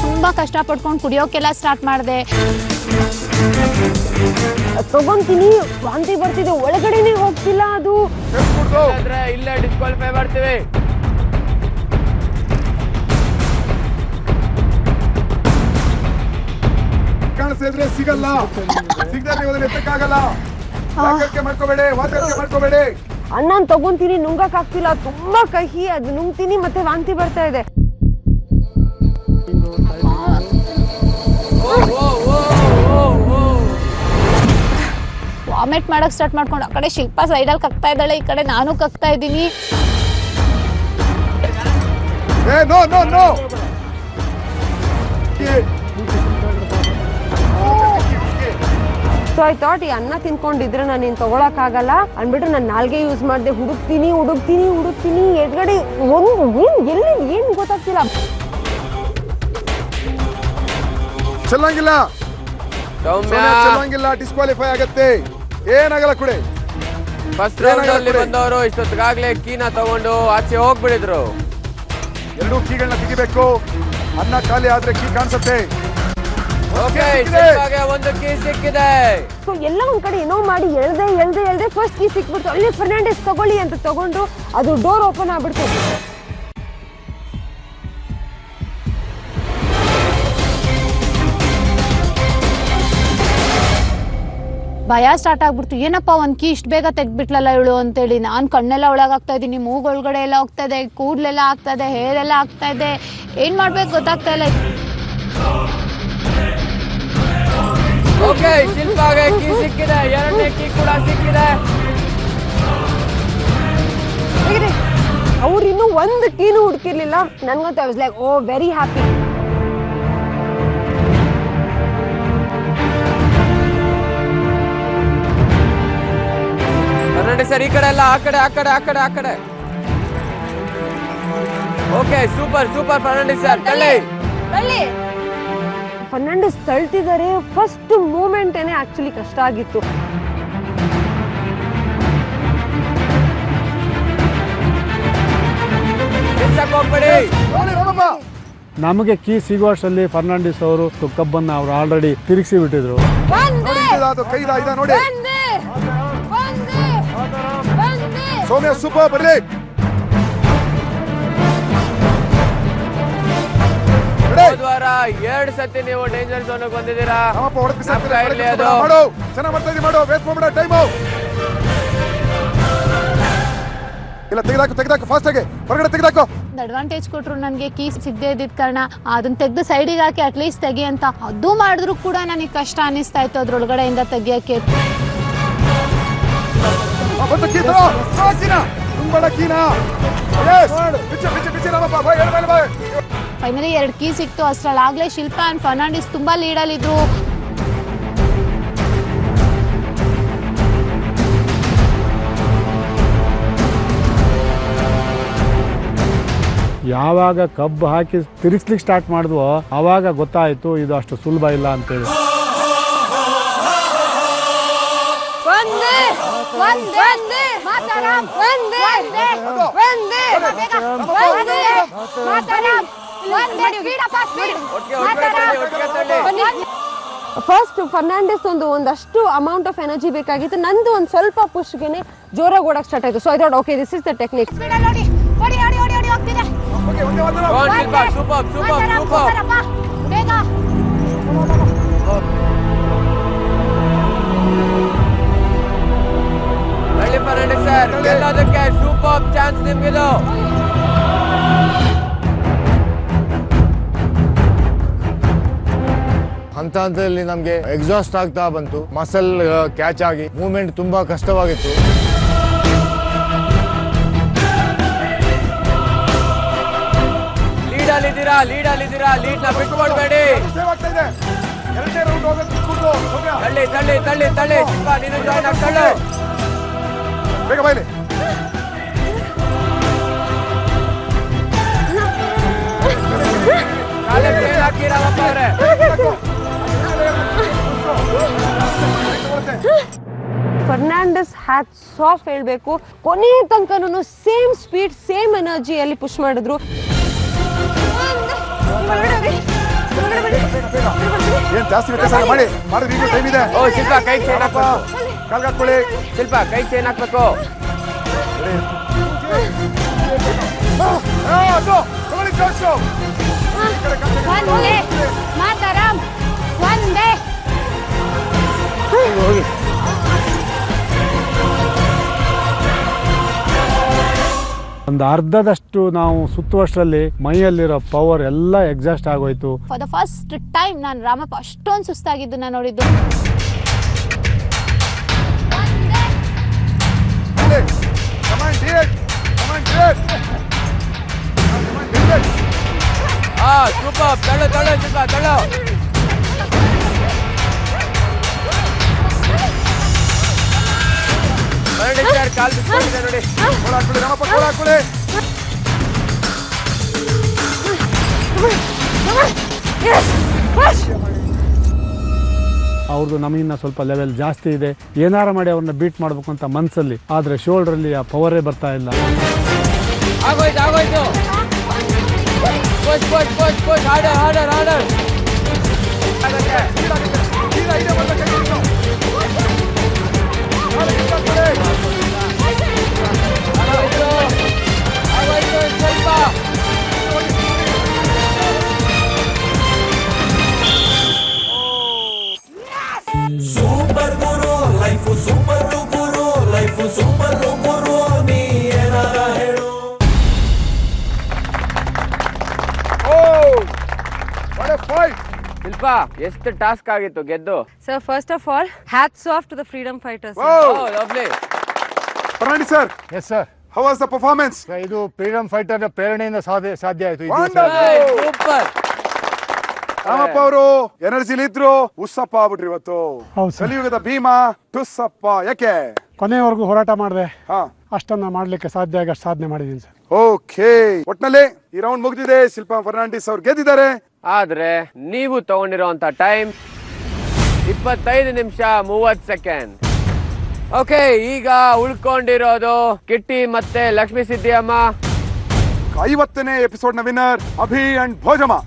ತುಂಬಾ ಕಷ್ಟ ಪಡ್ಕೊಂಡು ಕುಡಿಯೋಕೆಲ್ಲ ಸ್ಟಾರ್ಟ್ ಮಾಡಿದೆ. ತಗೊಂತೀನಿ, ವಾಂತಿ ಬರ್ತಿದೆ, ಒಳಗಡೆನೆ ಹೋಗ್ತಿಲ್ಲ ಅದು. ಇಲ್ಲೇ ಡಿಸ್ಕ್ವಾಲಿಫೈ ಮಾಡ್ತೀವಿ. ಕಾಣಿಸಿದ್ರೆ ಸಿಗಲ್ಲ, ಸಿಗದೆ ನೀವು ಅದನ್ನ ಎತ್ತಕ್ಕಾಗಲ್ಲ. ಮಾಡ್ಕೋಬೇಡಿ. ಅಣ್ಣನ್ ತಗೊಂತೀನಿ, ನುಂಗಕ್ ಆಗ್ತಿಲ್ಲ, ತುಂಬಾ ಕಹಿ, ಅದು ನುಂಗ್ತೀನಿ ಮತ್ತೆ ವಾಂತಿ ಬರ್ತಾ ಇದೆ. ವಾಮಿಟ್ ಮಾಡಕ್ ಸ್ಟಾರ್ಟ್ ಮಾಡ್ಕೊಂಡು, ಆ ಕಡೆ ಶಿಲ್ಪಾ ಸೈಡಲ್ಲಿ ಕಕ್ತಾ ಇದ್ದಾಳೆ, ಈ ಕಡೆ ನಾನು ಕಕ್ತಾ ಇದ್ದೀನಿ. ಸೊ ಐ ಥಾಟ್ ಈ ಅನ್ನ ತಿನ್ಕೊಂಡಿದ್ರೆ ನಾನು ಇನ್ ತಗೊಳಕ್ ಆಗಲ್ಲ ಅನ್ಬಿಟ್ಟು ನಾನು ನಾಲ್ಗೆ ಯೂಸ್ ಮಾಡಿದೆ. ಹುಡುಕ್ತೀನಿ ಎದ್ಗಡೆ ಏನ್ ಗೊತ್ತಾಗ್ತಿಲ್ಲ. ಚೆಲ್ಲಂಗಿಲ್ಲ, ಡಿಸ್ಕ್ವಾಲಿಫೈ ಆಗತ್ತೆ. ಏನಾಗಲ್ಲ ಕುಡಿ. ಫಸ್ಟ್ ರೌಂಡ್ ಅಲ್ಲಿ ಬಂದವರು ಇಷ್ಟೊತ್ತಿಗಾಗ್ಲೇ ಕೀನ ತಗೊಂಡು ಆಚೆ ಹೋಗ್ಬಿಡಿದ್ರು. ಎರಡೂ ಕೀಗಳನ್ನ ತೆಗಿಬೇಕು. ಅನ್ನ ಖಾಲಿ ಆದ್ರೆ ಕೀ ಕಾಣಿಸುತ್ತೆ. ಒಂದು ಕೀ ಸಿಕ್ಕಿದೆ. ಸೊ ಎಲ್ಲ ಒಂದ್ ಕಡೆ ಏನೋ ಮಾಡಿ ಎಳ್ದೆ ಫಸ್ಟ್ ಕೀ ಸಿಕ್ಬಿಡ್ತು. ಅಲ್ಲಿ ಫರ್ನಾಂಡಿಸ್ ತಗೊಳ್ಳಿ ಅಂತ ತಗೊಂಡ್ರು, ಅದು ಡೋರ್ ಓಪನ್ ಆಗ್ಬಿಡ್ತು. ಭಯ ಸ್ಟಾರ್ಟ್ ಆಗ್ಬಿಡ್ತು. ಏನಪ್ಪ ಒಂದ್ ಕೀ ಇಷ್ಟು ಬೇಗ ತೆಗ್ದ್ಬಿಟ್ಲಲ್ಲ ಇವಳು ಅಂತೇಳಿ. ನಾನು ಕಣ್ಣೆಲ್ಲ ಒಳಗಾಗ್ತಾ ಇದ್ದೀನಿ, ಮೂಗೊಳಗಡೆ ಎಲ್ಲ ಹೋಗ್ತಾ ಇದೆ, ಕೂದಲೆಲ್ಲ ಆಗ್ತಾ ಇದೆ, ಹೇರ್ ಎಲ್ಲ ಆಗ್ತಾ ಇದೆ. ಏನ್ ಮಾಡ್ಬೇಕು ಗೊತ್ತಾಗ್ತಾ ಇಲ್ಲ. ಓಕೆ, ಶಿಲ್ಪಾಗೆ ಕೀ ಸಿಕ್ಕಿದೆ, ಎರಡನೇ ಕೀ ಕೂಡ ಸಿಕ್ಕಿದೆ. ಅವ್ರು ಇನ್ನೂ ಒಂದು ಕೀನು ಹುಡುಕಿರ್ಲಿಲ್ಲ. ನನ್ಗಂತೂ I was like oh very happy. Sir ಈ ಕಡೆ ಅಲ್ಲ, ಆ ಕಡೆ. ಓಕೆ, ಸೂಪರ್ ಫರ್ನಾಂಡಿಸ್ ಸರ್, ತಳ್ಳಿ. ಫರ್ನಾಂಡಿಸ್ ತಳ್ತಿದ್ದಾರೆ. ಫಸ್ಟ್ ಮೂಮೆಂಟ್ ಏನೇ ಆಕ್ಚುಲಿ ಕಷ್ಟ ಆಗಿತ್ತು. ನಮಗೆ ಕೀ ಸಿಗುವಷ್ಟರಲ್ಲಿ ಫರ್ನಾಂಡಿಸ್ ಅವರು ಕಬ್ಬನ್ನ ಅವರು ಆಲ್ರೆಡಿ ತಿರುಗಿಸಿ ಬಿಟ್ಟಿದ್ರು. ಸೌಮ್ಯ ಸೂಪರ್, ಬರ್ಲಿ. ಹೋದ್ವಾರ 2 ಸತಿ ನೀವು ಡೇಂಜರ್ ಝೋನ್ ಬಂದಿದ್ದೀರಾ. ಮಾಡು ಚೆನ್ನಾಗಿ ಬರ್ತಾ ಇದೀವಿ, ಮಾಡು ವೇಸ್ಟ್ ಮಾಡ್ಬೇಡ ಟೈಮು. ಇಲ್ಲ ತೆಗೆದಾಕು ಫಾಸ್ಟ್ ಆಗಿ ಹೊರಗಡೆ ತೆಗೆದಾಕು. ಅಡ್ವಾಂಟೇಜ್ ಕೊಟ್ರು ನನಗೆ ಕೀ ಸಿಗದೆ ಇದ್ದಿದ್ದ ಕಾರಣ ಅದನ್ನ ತೆಗೆದು ಸೈಡಿಗೆ ಹಾಕಿ ಅಟ್ಲೀಸ್ಟ್ ತೆಗಿ ಅಂತ ಅದು ಮಾಡಿದ್ರು ಕೂಡ ನನಗೆ ಕಷ್ಟ ಅನಿಸ್ತಾ ಇತ್ತು ಅದ್ರೊಳಗಡೆಯಿಂದ ತೆಗಿಯಕ್ಕೆ. ಫೈನಲಿ 2 ಕೀ ಸಿಕ್ತು. ಅಷ್ಟರಲ್ಲಾಗ್ಲೇ ಶಿಲ್ಪಾ ಅಂಡ್ ಫರ್ನಾಂಡಿಸ್ ತುಂಬಾ ಲೀಡಲ್ಲಿದ್ರು. ಯಾವಾಗ ಕಬ್ಬು ಹಾಕಿ ತಿರುಗಿಸ್ಲಿಕ್ಕೆ ಸ್ಟಾರ್ಟ್ ಮಾಡಿದ್ವೋ ಆವಾಗ ಗೊತ್ತಾಯ್ತು ಇದು ಅಷ್ಟು ಸುಲಭ ಇಲ್ಲ ಅಂತೇಳಿ. ಫಸ್ಟ್ ಫರ್ನಾಂಡಿಸ್ ಒಂದಷ್ಟು ಅಮೌಂಟ್ ಆಫ್ ಎನರ್ಜಿ ಬೇಕಾಗಿತ್ತು. ನಂದು ಒಂದು ಸ್ವಲ್ಪ ಪುಷ್ಗೆನೆ ಜೋರಾಗಿ ಓಡಕ್ ಸ್ಟಾರ್ಟ್ ಆಯ್ತು. So I thought okay this is the technique. Super chance ನಿಮ್ಗಿದು. ಹಂತದಲ್ಲಿ ನಮಗೆ ಎಕ್ಸಾಸ್ಟ್ ಆಗ್ತಾ ಬಂತು. ಮಸಲ್ ಕ್ಯಾಚ್ ಆಗಿ ಮೂವ್ಮೆಂಟ್ ತುಂಬಾ ಕಷ್ಟವಾಗಿತ್ತು. ಲೀಡ್ ಅಲ್ಲಿದ್ದೀರಾ ಲೀಡ್ ನ ಬಿಟ್ಕೊಡ್ಬೇಡಿ. ತಳ್ಳಿ ಶಿಲ್ಪಾ ನೀನು ಜಾಯ್ನ್ ಆಗ್ತಳ್ಳು. ಬೇಗ ಬೈಲಿ. ಫರ್ನಾಂಡಿಸ್ ಹ್ಯಾಟ್ಸ್ ಆಫ್ ಹೇಳ್ಬೇಕು. ಕೊನೆ ತನಕನೂ ಸೇಮ್ ಸ್ಪೀಡ್ ಸೇಮ್ ಎನರ್ಜಿಯಲ್ಲಿ ಪುಷ್ ಮಾಡಿದ್ರು. ಏನ್ ಜಾಸ್ತಿ ವ್ಯತ್ಯಾಸ ಮಾಡಿ ಮಾಡಿದ್ರೆ ಈಗ ಟೈಮ್ ಇದೆ. ಓ ಶಿಲ್ಪಾ ಕೈ ಚೈನ್ ಹಾಕ್ಬೇಕು. ಕಾಲ್ಗೆ ಹಾಕೊಳ್ಳಿ. ಶಿಲ್ಪಾ ಕೈ ಚೈನ್ ಹಾಕ್ಬೇಕು. ಒಂದು ಅರ್ಧದಷ್ಟು ನಾವು ಸುತ್ತುವಷ್ಟರಲ್ಲಿ ಮೈಯಲ್ಲಿರೋ ಪವರ್ ಎಲ್ಲ ಎಕ್ಸಾಸ್ಟ್ ಆಗೋಯ್ತು. ಫಾರ್ ದ ಫಸ್ಟ್ ಟೈಮ್ ನಾನು ರಾಮಪ್ಪ ಅಷ್ಟೊಂದು ಸುಸ್ತಾಗಿದ್ದು ನಾನು ನೋಡಿದ್ದು. ಸೂಪರ್ ತಳ್ಳು ಶಿಲ್ಪಾ ತಳ್ಳು. ಕಾಲ್ ಬಿಟ್ಕೊಂಡಿದೆ ನೋಡಿ. ಅವ್ರದ್ದು ನಮಗಿನ್ನ ಸ್ವಲ್ಪ ಲೆವೆಲ್ ಜಾಸ್ತಿ ಇದೆ. ಏನಾರ ಮಾಡಿ ಅವ್ರನ್ನ ಬೀಟ್ ಮಾಡ್ಬೇಕು ಅಂತ ಮನ್ಸಲ್ಲಿ, ಆದ್ರೆ ಶೋಲ್ಡರ್ ಅಲ್ಲಿ ಆ ಪವರೇ ಬರ್ತಾ ಇಲ್ಲ. ಆಗೋಯ್ತು ಆರ್ಡರ್ ಸೂಪರ್ ಗುರು ಲೈಫ್ ಸೂಪರ್ ಗುರು ಲೈಫ್ ಸೂಪರ್ ಗುರು ನೀ ಏನಾರ ಹೇಳು. ಶಿಲ್ಪಾ ಎಷ್ಟು ಟಾಸ್ಕ್ ಆಗಿತ್ತು ಗೆದ್ದು? Sir first of all hats off to the freedom fighters. Lovely. Fernandes sir. Yes sir. How was the performance? ಇದು ಫ್ರೀಡಮ್ ಫೈಟರ್ ಪ್ರೇರಣೆಯಿಂದ ಸಾಧ್ಯ ಆಯ್ತು. ಸೂಪರ್. ರಾಮಪ್ಪ ಅವರು ಎನರ್ಜಿಲಿ ಇದ್ರು, ಉಸ್ಸಪ್ಪ ಆಗ್ಬಿಟ್ರಿ ಇವತ್ತು. ಕಲಿಯುಗದ ಭೀಮಾ ಟುಸ್ಸಪ್ಪ. ಯಾಕೆ? ಕೊನೆಯವರೆಗೂ ಹೋರಾಟ ಮಾಡಿದೆ, ಅಷ್ಟನ್ನ ಮಾಡ್ಲಿಕ್ಕೆ ಸಾಧ್ಯ ಆಗಿ ಅಷ್ಟು ಸಾಧನೆ ಮಾಡಿದೀನಿ ಸರ್. ಓಕೆ, ಒಟ್ನಲ್ಲಿ ಈ ರೌಂಡ್ ಮುಗಿದಿದೆ. ಶಿಲ್ಪಾ ಫರ್ನಾಂಡಿಸ್ ಅವ್ರು ಗೆದ್ದಿದ್ದಾರೆ. ಆದ್ರೆ ನೀವು ತಗೊಂಡಿರುವಂತ ಟೈಮ್ 25 ನಿಮಿಷ 30 ಸೆಕೆಂಡ್. ಓಕೆ, ಈಗ ಉಳ್ಕೊಂಡಿರೋದು ಕಿಟ್ಟಿ ಮತ್ತೆ ಲಕ್ಷ್ಮೀ ಸಿದ್ದಿಯಮ್ಮ. 50ನೇ ಎಪಿಸೋಡ್ ನ winner Abhi and Bhojamma.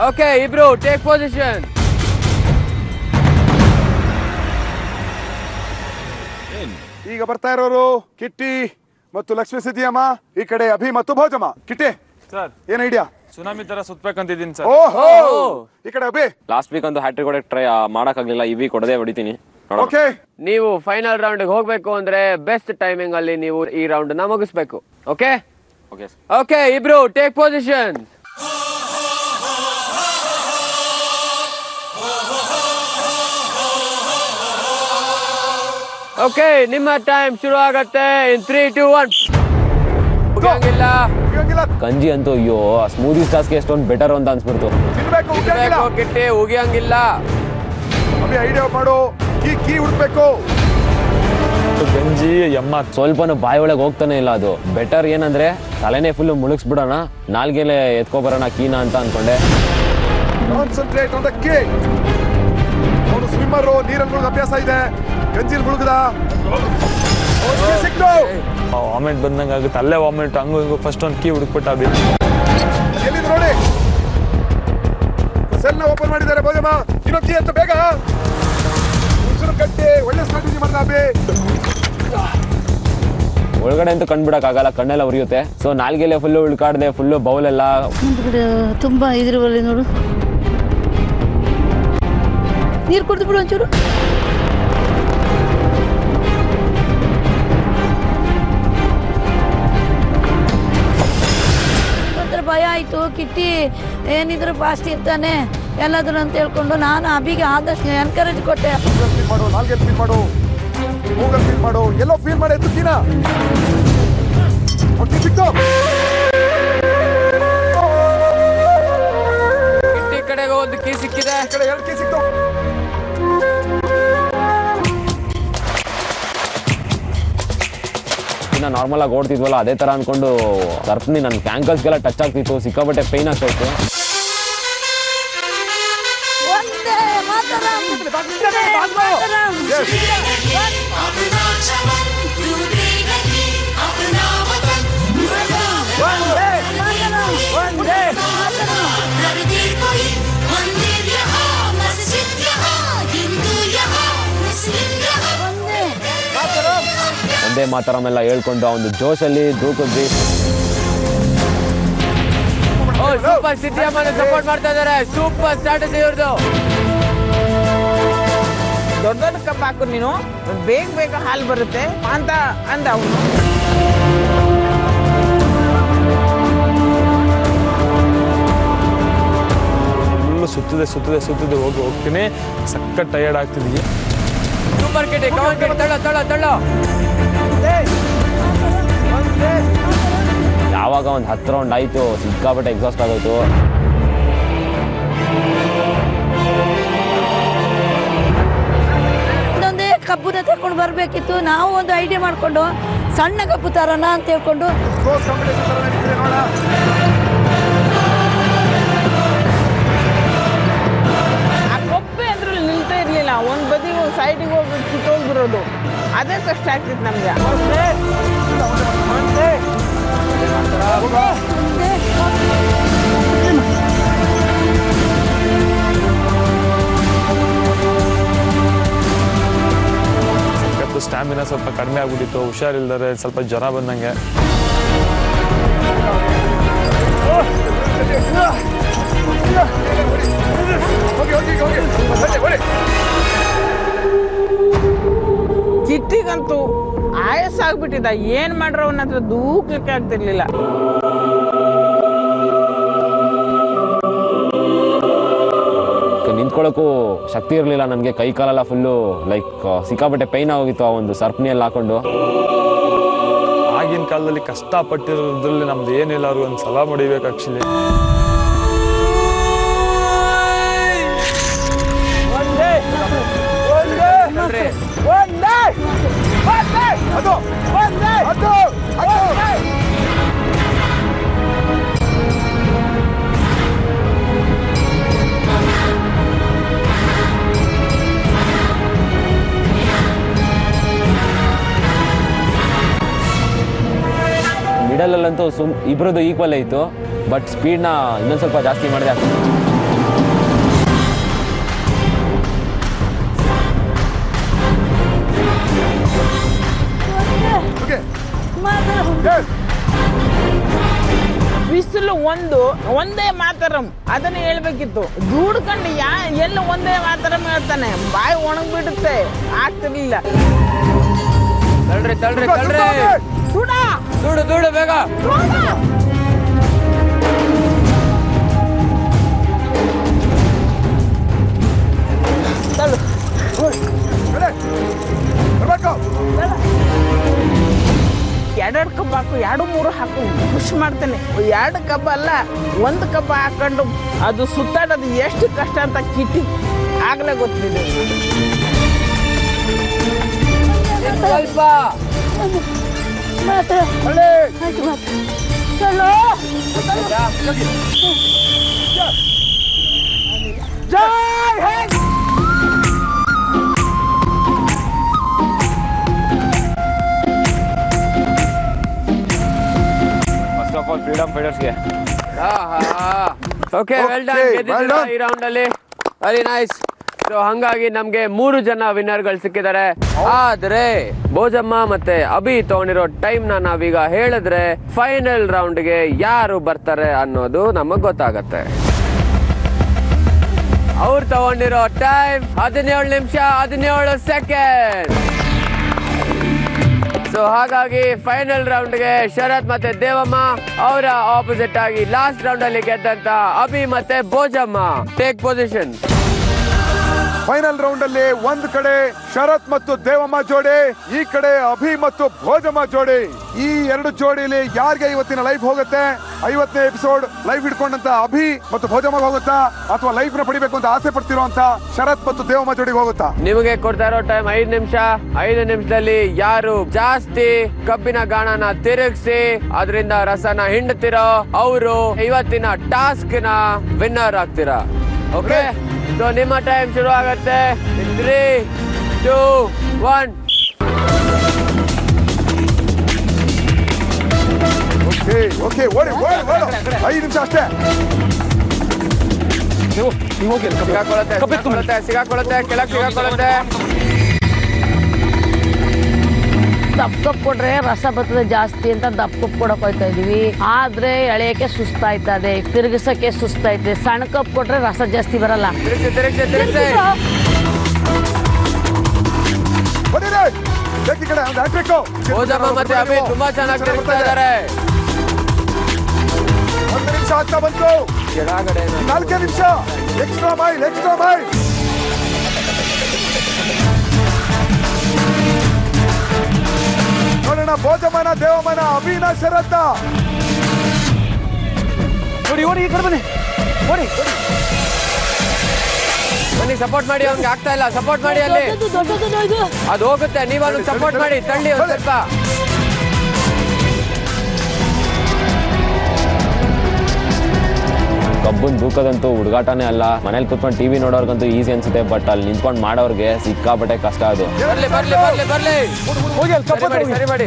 Okay, ಇಬ್ರು ಟೇಕ್ ಪೊಸಿಷನ್. ಈಗ ಬರ್ತಾ ಇರೋರು ಕಿಟ್ಟಿ ಮತ್ತು ಲಕ್ಷ್ಮೀ ಸಿದ್ದಿಯಮ್ಮ, ಈ ಕಡೆ ಅಭಿ ಮತ್ತು ಭೋಜಮ್ಮ. ಕಿಟ್ಟಿ ಸರ್, ಏನ್ ಐಡಿಯಾ? ಸುನಾಮಿ ತರ ಸುತ್ತಬೇಕಂತಿದ್ದೀನಿ ಸರ್. ಓಹೋ ಈ ಕಡೆ ಅಭಿ. ಲಾಸ್ಟ್ ವೀಕ್ ಅಂತೂ ಹ್ಯಾಟ್ರಿಕ್ ಹೊಡೆಕ್ ಟ್ರೈ ಮಾಡಕ್ಕಾಗ್ಲಿಲ್ಲ, ಈ ವೀಕ್ ಹೊಡೆದೇ ಹೊಡಿತೀನಿ. ಓಕೆ, ನೀವು ಫೈನಲ್ ರೌಂಡ್ ಹೋಗ್ಬೇಕು ಅಂದ್ರೆ ಬೆಸ್ಟ್ ಟೈಮಿಂಗ್ ಅಲ್ಲಿ ನೀವು ಈ ರೌಂಡ್ ನ ಮುಗಿಸ್ಬೇಕು. ಓಕೆ ಓಕೆ, ಇಬ್ರು ಟೇಕ್ ಪೊಸಿಷನ್. ಓಕೆ, ನಿಮ್ಮ ಟೈಮ್ ಶುರು ಆಗತ್ತೆ ಇನ್ 3, 2, 1. ಗಂಜಿ ಅಂತೂ ಅಯ್ಯೋ ಸ್ಮೂದೀಸ್ ಟಾಸ್ಕ್ ಎಷ್ಟೊಂದು ಬೆಟರ್ ಅಂತ ಅನ್ಸ್ಬಿಡ್ತು. ಕಿಟ್ಟಿ ಉಗಿಯಂಗಿಲ್ಲ. ಐಡಿಯಾ ಮಾಡು, ಕೀ ಹುಡುಕ್ಬೇಕು. ಗಂಜಿ ಯಮ್ಮ ಸ್ವಲ್ಪನೂ ಬಾಯಿ ಒಳಗೆ ಹೋಗ್ತಾನೆ ಇಲ್ಲ. ಅದು ಬೆಟರ್ ಏನಂದ್ರೆ ತಲೆನೇ ಫುಲ್ ಮುಳುಗಿಸ್ಬಿಡೋಣ, ನಾಲ್ಗೆಲೆ ಎತ್ಕೊಬರೋಣ ಕೀನಾ ಅಂತ ಅನ್ಕೊಂಡೆ. Concentrate on the key. ಅವನು ಸ್ವಿಮ್ಮರ್, ನೀರಲ್ಲಿ ಮುಳುಗ ಅಭ್ಯಾಸ ಇದೆ. ಗಂಜಿಲ್ ಮುಳುಗದ ಸಿಕ್ತು. ವಾಮಿಟ್ ಬಂದಂಗೆ ಆಗುತ್ತೆ, ಅಲ್ಲೇ ವಾಮಿಟ್. ಹಂಗು ಹಿಂಗು ಫಸ್ಟ್ ಒಂದು ಕೀ ಹುಡುಕ್ಬಿಟ್ಟ. ಎಲ್ಲಿದೆ ನೋಡಿ, ಸೆಲ್ನ ಓಪನ್ ಮಾಡಿದ್ದಾರೆ ಭೋಜಮ್ಮ. ಇನ್ನೊಂದು ಕೀ ಅಂತ ಬೇಗ ಉಸಿರು ಕಟ್ಟಿ ಒಳ್ಳೆ ಸ್ಟ್ರಾಟಜಿ ಮಾಡ್ದ ಅಭಿ. ಒಳಗಡೆ ಅಂತೂ ಕಣ್ಬಿಡಕ್ ಆಗಲ್ಲ, ಕಣ್ಣೆಲ್ಲ ಉರಿಯುತ್ತೆ. ಸೊ ನಾಲ್ಗೆಲೆ ಫುಲ್ಲು ಉಳ್ಕಾಡ್ದೆ, ಫುಲ್ಲು ಬೌಲ್ ಎಲ್ಲ ತುಂಬಾ ಇದ್ರಲ್ಲಿ ನೋಡು. ನೀರು ಕುಡಿದು ಬಿಡು ಒಂಚೂರು. ಭಯ ಆಯ್ತು. ಕಿಟ್ಟಿ ಏನಿದ್ರು ಫಾಸ್ಟ್ ಇರ್ತಾನೆ ಎಲ್ಲಾದ್ರು ಅಂತ ಹೇಳ್ಕೊಂಡು ನಾನು ಅಭಿಗೆ ಆದಷ್ಟು ಎನ್ಕರೇಜ್ ಕೊಟ್ಟೆ. ಫೀಲ್ ಮಾಡು, ನಾಲ್ಗೆ ಫೀಲ್ ಮಾಡು, ಮೂಗಲ್ ಫೀಲ್ ಮಾಡು, ಎಲ್ಲೋ ಫೀಲ್ ಮಾಡಿ ಎತ್ತು ಕೀನಾ. ಸಿಕ್ತು. ಕಿಟ್ಟಿ ಕಡೆಗೆ ಒಂದು ಕೀ ಸಿಕ್ಕಿದೆ. ಕಡೆ 2 ಕೀ ಸಿಕ್ತು. ನಾರ್ಮಲ್ ಆಗಿ ಓಡ್ತಿದ್ವಲ್ಲ ಅದೇ ತರ ಅನ್ಕೊಂಡು ಸರ್ಪ್ನಿ ನನ್ನ ಕ್ಯಾಂಕಲ್ಸ್ಗೆಲ್ಲ ಟಚ್ ಆಗ್ತಿತ್ತು, ಸಿಕ್ಕಾಪಟ್ಟೆ ಪೈನ್ ಆಗ್ತಾ ಇತ್ತು. ಒಂದೇ ಮಾತರಂ ಎಲ್ಲ ಹೇಳ್ಕೊಂಡು ಆ ಒಂದು ಜೋಶಲ್ಲಿ ದೂಕಿದ್ವಿ. ಸೂಪರ್ ಸಿಟಿ ಅಮ್ಮನ ಸಪೋರ್ಟ್ ಮಾಡ್ತಾ ಇದಾರೆ. ಸೂಪರ್ ಸ್ಟ್ರಾಟಜಿ ಇವ್ರದ್ದು. ದೊಡ್ಡ ದೊಡ್ಡ ಕಪ್ ಹಾಕು ನೀನು, ಬೇಗ ಬೇಗ ಹಾಲು ಬರುತ್ತೆ ಅಂತ ಅಂದ ಅವನು. ಫುಲ್ಲು ಸುತ್ತದೆ ಹೋಗ್ತೀನಿ. ಸಕ್ಕ ಟಯರ್ಡ್ ಆಗ್ತಿದ್ವಿ. ಸೂಪರ್ ಕಿಟಿ, ತಳ್ಳೋ. ಯಾವಾಗ ಒಂದು 10 ರೌಂಡ್ ಆಯ್ತು, ಸಿಕ್ಕಾಪಟ್ಟೆ ಎಕ್ಸಾಸ್ಟ್ ಆಗೋಯ್ತು. ಇನ್ನೊಂದೇ ಕಬ್ಬುನ ತಕೊಂಡು ಬರ್ಬೇಕಿತ್ತು. ನಾವು ಒಂದು ಐಡಿಯಾ ಮಾಡ್ಕೊಂಡು ಸಣ್ಣ ಕಬ್ಬು ತರೋಣ ಅಂತ ಹೇಳ್ಕೊಂಡು ಆ ಕೊಪ್ಪೆ ಅದ್ರಲ್ಲಿ ನಿಲ್ತಾ ಇರ್ಲಿಲ್ಲ. ಒಂದ್ ಬದಿಗೆ ಸೈಡಿಗೆ ಹೋಗಿ ಕಿತ್ತೋಗ್ಬಿರೋದು, ಅದೇ ಕಷ್ಟ ಆಗ್ತಿತ್ತು ನಮ್ಗೆ. ಸ್ಟ್ಯಾಮಿನಾ ಸ್ವಲ್ಪ ಕಡಿಮೆ ಆಗ್ಬಿಟ್ಟಿತ್ತು, ಹುಷಾರಿಲ್ದರೆ ಸ್ವಲ್ಪ ಜ್ವರ ಬಂದಂಗೆ. ಕಿಟ್ಟಿಗಂತೂ ಆಯಸ್ ಆಗ್ಬಿಟ್ಟಿದ್ದ. ಏನ್ ಮಾಡ್ರ ಅವನ ಹತ್ರ ದೂಕ್ಲಿಕ್ಕೆ ಆಗ್ತಿರ್ಲಿಲ್ಲ. ನಿಂತ್ಕೊಳ್ಳೋಕ್ಕೂ ಶಕ್ತಿ ಇರಲಿಲ್ಲ ನನಗೆ. ಕೈ ಕಾಲೆಲ್ಲ ಫುಲ್ಲು ಲೈಕ್ ಸಿಕ್ಕಾಪಟ್ಟೆ ಪೈನ್ ಆಗೋಗಿತ್ತು ಆ ಒಂದು ಸರ್ಪ್ನಿಯಲ್ಲಿ ಹಾಕೊಂಡು. ಆಗಿನ ಕಾಲದಲ್ಲಿ ಕಷ್ಟಪಟ್ಟಿರೋದ್ರಲ್ಲಿ ನಮ್ದು ಏನಿಲ್ಲ, ಅವ್ರಿಗೆ ಒಂದು ಸಲ ಹೊಡಿಬೇಕು ಆಕ್ಚುಲಿ. ಮಿಡಲಲ್ಲಂತೂ ಇಬ್ಬರದ್ದು ಈಕ್ವಲ್ ಇತ್ತು, ಬಟ್ ಸ್ಪೀಡ್ನ ಇನ್ನೊಂದು ಸ್ವಲ್ಪ ಜಾಸ್ತಿ ಮಾಡಿದೆ. ಬಿಸಿಲು ಒಂದೇ ಮಾತರಂ ಅದನ್ನ ಹೇಳ್ಬೇಕಿತ್ತು. ದುಡ್ಕೊಂಡು ಎಲ್ಲ ಒಂದೇ ಮಾತರಂ ಹೇಳ್ತಾನೆ, ಬಾಯಿ ಒಣಗ್ಬಿಡುತ್ತೆ, ಆಗ್ತಿರ್ಲಿಲ್ಲ. ತಳ್ರಿ ತಳ್ರಿ ತಳ್ರಿ, ದುಡು ದುಡು ಬೇಗ. ಎರಡೆರಡು ಕಬ್ಬು ಹಾಕು, 2-3 ಹಾಕು, ಖುಷಿ ಮಾಡ್ತೇನೆ. 2 ಕಬ್ಬು ಅಲ್ಲ, 1 ಕಬ್ಬು ಹಾಕೊಂಡು ಅದು ಸುತ್ತಾಡೋದು ಎಷ್ಟು ಕಷ್ಟ ಅಂತ ಕಿಟ್ಟಿ ಆಗ್ಲೇ ಗೊತ್ತಿದೆ. ಸ್ವಲ್ಪ ಫಸ್ಟ್ ಆಫ್ ಆಲ್ ಫ್ರೀಡಮ್ ಫೈಟರ್ಸ್ಗೆ ಓಕೆ, ವೆಲ್ ಡನ್. ಗೆದ್ದಿದ್ದೀರಾ ಈ ರೌಂಡ್ ಅಲ್ಲಿ, ವೆರಿ ನೈಸ್. ಸೊ ಹಂಗಾಗಿ ನಮ್ಗೆ 3 ಜನ ವಿನ್ನರ್ಗಳು ಸಿಕ್ಕಿದ್ದಾರೆ. ಆದ್ರೆ ಭೋಜಮ್ಮ ಮತ್ತೆ ಅಭಿ ತಗೊಂಡಿರೋ ಟೈಮ್ ನ ನಾವೀಗ ಹೇಳಿದ್ರೆ ಫೈನಲ್ ರೌಂಡ್ಗೆ ಯಾರು ಬರ್ತಾರೆ ಅನ್ನೋದು ನಮಗ್ ಗೊತ್ತಾಗತ್ತೆ. ಅವ್ರು ತಗೊಂಡಿರೋ ಟೈಮ್ 17 ನಿಮಿಷ 17 ಸೆಕೆಂಡ್. ಸೊ ಹಾಗಾಗಿ ಫೈನಲ್ ರೌಂಡ್ಗೆ ಶರತ್ ಮತ್ತೆ ದೇವಮ್ಮ, ಅವರ ಆಪೋಸಿಟ್ ಆಗಿ ಲಾಸ್ಟ್ ರೌಂಡ್ ಅಲ್ಲಿ ಗೆದ್ದಂತ ಅಭಿ ಮತ್ತೆ Bhojamma. Take position. Final round ಅಲ್ಲಿ ಒಂದ್ ಕಡೆ ಶರತ್ ಮತ್ತು ದೇವಮ್ಮ ಜೋಡಿ, ಈ ಕಡೆ ಅಭಿ ಮತ್ತು ಭೋಜಮ್ಮ ಜೋಡಿ. ಈ 2 ಜೋಡಿಲಿ ಯಾರಿಗೆ ಇವತ್ತಿನ ಲೈಫ್ ಹೋಗುತ್ತೆ? 50ನೇ ಎಪಿಸೋಡ್ ಲೈಫ್ ಹಿಡ್ಕೊಂಡಂತ ಅಭಿ ಮತ್ತು ಭೋಜಮ್ಮ ಹೋಗುತ್ತಾ, ಅಥವಾ ಲೈಫ್ ನ ಪಡಿಬೇಕು ಅಂತ ಆಸೆ ಪಡ್ತಿರೋ ಅಂತ ಶರತ್ ಮತ್ತು ದೇವಮ್ಮ ಜೋಡಿಗೆ ಹೋಗುತ್ತಾ? ನಿಮಗೆ ಕೊಡ್ತಾ ಇರೋ ಟೈಮ್ 5 ನಿಮಿಷ. 5 ನಿಮಿಷದಲ್ಲಿ ಯಾರು ಜಾಸ್ತಿ ಕಬ್ಬಿನ ಗಾಣನ ತಿರುಗಿಸಿ ಅದರಿಂದ ರಸನ ಹಿಂಡ್ತಿರೋ ಅವರು ಇವತ್ತಿನ ಟಾಸ್ಕ್ ನ ವಿನ್ನರ್ ಆಗ್ತೀರಾ. ಓಕೆ, ಸೊ ನಿಮ್ಮ ಟೈಮ್ ಶುರು ಆಗತ್ತೆ. 3, 2, 1. ಓಕೆ, ಓಡಿ 5 ನಿಮಿಷ ಅಷ್ಟೇ. ಸಿಗಾಕೊಳ್ಳುತ್ತೆ, ಕೆಳಗೆ ಸಿಗಾಕೊಳ್ಳುತ್ತೆ. ದಪ್ಪ ಕಪ್ ಕೊಟ್ರೆ ರಸ ಬರ್ತದೆ ಜಾಸ್ತಿ ಅಂತ ದಪ್ಪ ಕಪ್ ಕೊಡಕ್ ಹೋಯ್ತಾ ಇದೀವಿ. ಆದ್ರೆ ಎಳೆಯಕ್ಕೆ ಸುಸ್ತಾಯ್ತದೆ, ತಿರುಗಿಸಕ್ಕೆ ಸುಸ್ತಾಯ್ತದೆ. ಸಣ್ಣ ಕಪ್ ಕೊಟ್ರೆ ರಸ ಜಾಸ್ತಿ ಬರಲ್ಲ. ಭೋಜಮ್ಮ ಮತ್ತೆ ಅಭಿ ತುಂಬಾ ಚೆನ್ನಾಗಿ ತಿರುಗ್ತಾ ಇದ್ದಾರೆ. 1 ನಿಮಿಷ ಆಗ್ತಾ ಬಂತು. 4 ನಿಮಿಷ. Extra mile. ನೋಡೋಣ ಭೋಜಮ್ಮನ, ದೇವಮ್ಮನ, ಅಭಿನ, ಶರತ್ತ. ಓಡಿ ಈ ಕಡೆ ಬನ್ನಿ. ಓಡಿ ಬನ್ನಿ, ಸಪೋರ್ಟ್ ಮಾಡಿ. ಅವ್ನಿಗೆ ಆಗ್ತಾ ಇಲ್ಲ, ಸಪೋರ್ಟ್ ಮಾಡಿ. ಅಲ್ಲಿ ಅದು ಹೋಗುತ್ತೆ, ನೀವು ಅವ್ನಿಗೆ ಸಪೋರ್ಟ್ ಮಾಡಿ. ತಳ್ಳಿ ಒಂದು ಸ್ವಲ್ಪ. ಕಬ್ಬನ್ ದೂಕದಂತೂ ಹುಡುಗಾಟನೇ ಅಲ್ಲ. ಮನೇಲಿ ಕುತ್ಕೊಂಡು ಟಿವಿ ನೋಡೋರ್ಗಂತೂ ಈಸಿ ಅನ್ಸುತ್ತೆ, ಬಟ್ ಅಲ್ಲಿ ನಿಂತ್ಕೊಂಡು ಮಾಡೋರ್ಗೆ ಸಿಕ್ಕಾಪಟ್ಟೆ ಕಷ್ಟ ಅದು. ಬರ್ಲಿ ಬರ್ಲಿ ಬರ್ಲಿ ಬರ್ಲಿ, ಸರಿ ಮಾಡಿ.